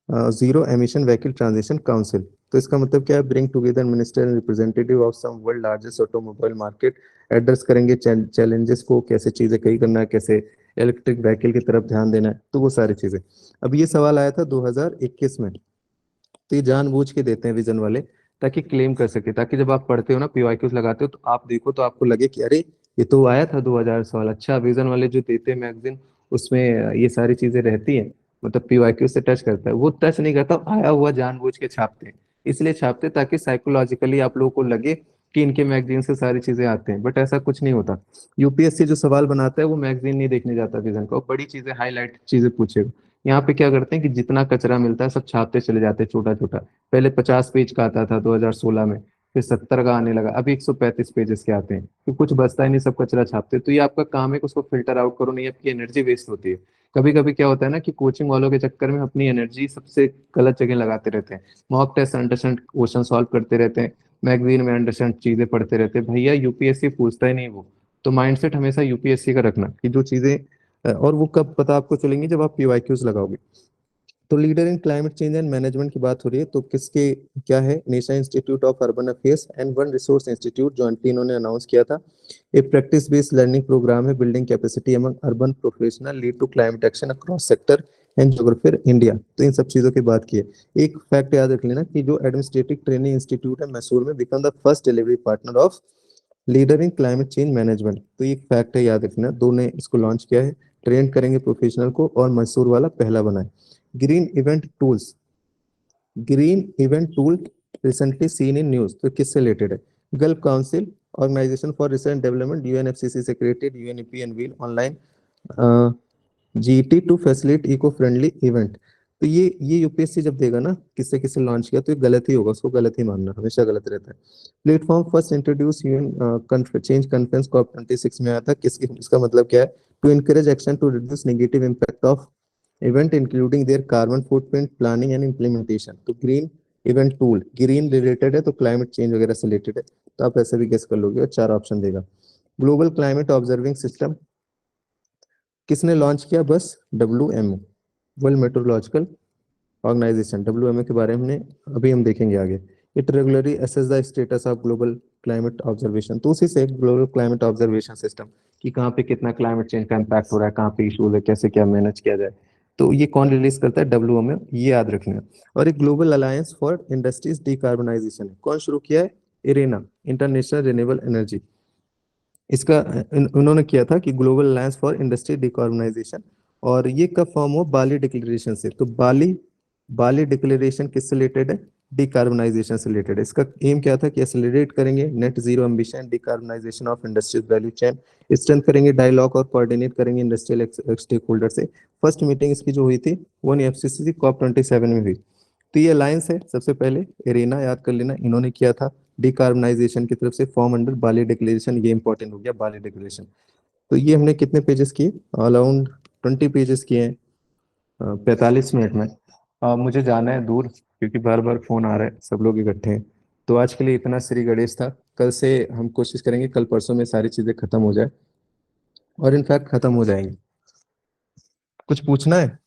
zero emission vehicle transition council. तो इसका मतलब क्या है, bring together minister and representative of some world largest automobile market, address करेंगे चैलेंजेस को, कैसे चीजें कहीं करना है, कैसे इलेक्ट्रिक व्हीकल की तरफ ध्यान देना है, तो वो सारी चीजें। अब ये सवाल आया था 2021 में, तो ये जानबूझ के देते हैं विजन वाले, ताकि क्लेम कर सके, ताकि जब आप पढ़ते हो ना पीवाईक्यूज लगाते हो तो आप देखो तो आपको लगे कि अरे ये तो आया था 2000 सवाल, अच्छा विजन वाले जो देते हैं मैगजीन उसमें ये सारी चीजें रहती हैं, मतलब पीवाईक्यू से टच करता है। वो टच नहीं करता, आया हुआ जानबूझ के छापते हैं, इसलिए छापते हैं ताकि साइकोलॉजिकली आप लोगों को लगे कि इनके मैगजीन से सारी चीजें आते हैं, बट ऐसा कुछ नहीं होता। यूपीएससी जो सवाल बनाता है वो मैगजीन नहीं देखने जाता विजन का, वो बड़ी चीजें हाईलाइट चीजें पूछेगा। यहाँ पे क्या करते हैं कि जितना कचरा मिलता है सब छापते चले जाते हैं छोटा छोटा। पहले 50 पेज का आता था 2016 में, फिर 70 का आने लगा, अभी 135 पेजेस के आते हैं, तो कुछ बचता ही नहीं, सब कचरा छापते हैं। तो ये आपका काम है कि उसको फिल्टर आउट करो, नहीं आपकी एनर्जी वेस्ट होती है। कभी कभी क्या होता है ना कि कोचिंग वालों के चक्कर में अपनी एनर्जी सबसे गलत जगह लगाते रहते हैं। Mock test understand question solve करते रहते हैं, मैगजीन में अंडरस्टैंड चीजें पढ़ते रहते हैं। भैया यूपीएससी पूछता ही नहीं वो। तो माइंडसेट हमेशा यूपीएससी का रखना कि जो चीजें और वो कब पता आपको चलेंगी, जब आप पीवाईक्यूज लगाओगे। तो leader in climate change and management की बात हो रही है, तो किसके क्या है, national institute of urban affairs and one resource institute jointly इन्होंने अनाउंस किया था। एक प्रैक्टिस बेस्ड लर्निंग प्रोग्राम है building capacity among urban professional lead to climate action across sector and geography India. तो इन सब चीजों की बात की है। एक फैक्ट याद रख लेना कि जो एडमिनिस्ट्रेटिव ट्रेनिंग इंस्टीट्यूट है मैसूर में become the first delivery partner of leader in climate change management. तो ये फैक्ट है, याद रखना। दो ने इसको लॉन्च किया है, ट्रेन करेंगे प्रोफेशनल को, और मैसूर वाला पहला बना है। Green event tools, green event tool recently seen in news, तो किससे रिलेटेड है? Gulf council organization for research development UNFCCC से created UNEP and wheel online GT to facilitate eco friendly event. तो ये यूपीएससी जब देगा ना किससे किससे लॉन्च किया, तो ये गलत ही होगा, उसको गलत ही मानना, हमेशा गलत रहता है। Platform first introduce UN change conference COP 26 में आया था, किसकी, इसका मतलब क्या है? To encourage action to reduce negative impact of event including their carbon footprint planning and implementation. तो green event tool, green related है तो क्लाइमेट चेंज वगैरह से रिलेटेड है, तो आप ऐसे भी गेस कर लोगे, और 4 ऑप्शन देगा। ग्लोबल क्लाइमेट ऑब्जर्विंग सिस्टम किसने लॉन्च किया? बस WMO, world meteorological organisation. WMO के बारे में अभी हम देखेंगे आगे। It regularly assess the status of global climate observation, तो उसी से ग्लोबल क्लाइमेट ऑब्जर्वेशन सिस्टम कि कहाँ पे कितना क्लाइमेट चेंज का इम्पैक्ट हो रहा है, कहाँ पे इशूज है, कैसे क्या मैनेज किया जाए। तो ये कौन रिलीज करता है? WMO, ये याद रखना है। और एक global alliance for industries decarbonisation कौन शुरू किया है? Irena, international renewable energy. इसका उन्होंने किया था कि global alliance for industry decarbonisation. और ये कब फॉर्म हुआ? बाली डिक्लेरेशन से। तो बाली बाली डिक्लेरेशन किससे रिलेटेड है? डिकार्बोनाइजेशन से रिलेटेड है। इसका एम क्या था कि एक्सेलरेट करेंगे net zero ambition, decarbonisation of industrial value chain, strength करेंगे डायलॉग और कोऑर्डिनेट करेंगे इंडस्ट्रियल स्टेक होल्डर से। फर्स्ट मीटिंग इसकी जो हुई थी वो एफसीसी COP27 में हुई। तो ये अलायंस है, सबसे पहले एरेना याद कर लेना, इन्होंने किया था डिकार्बनाइजेशन की तरफ से, फॉर्म अंडर बाली डिक्लेरेशन। ये इंपॉर्टेंट हो गया बाली डिक्लेरेशन। तो ये हमने कितने पेजेस किए? अराउंड 20 पेजेस किए हैं 45 मिनट में। मुझे जाना है दूर, क्योंकि बार बार फोन आ रहा है, सब लोग इकट्ठे हैं। तो आज के लिए इतना श्री गणेश था। कल से हम कोशिश करेंगे कल परसों में सारी चीजें खत्म हो जाए, और इनफैक्ट खत्म हो जाएंगी। कुछ पूछना है?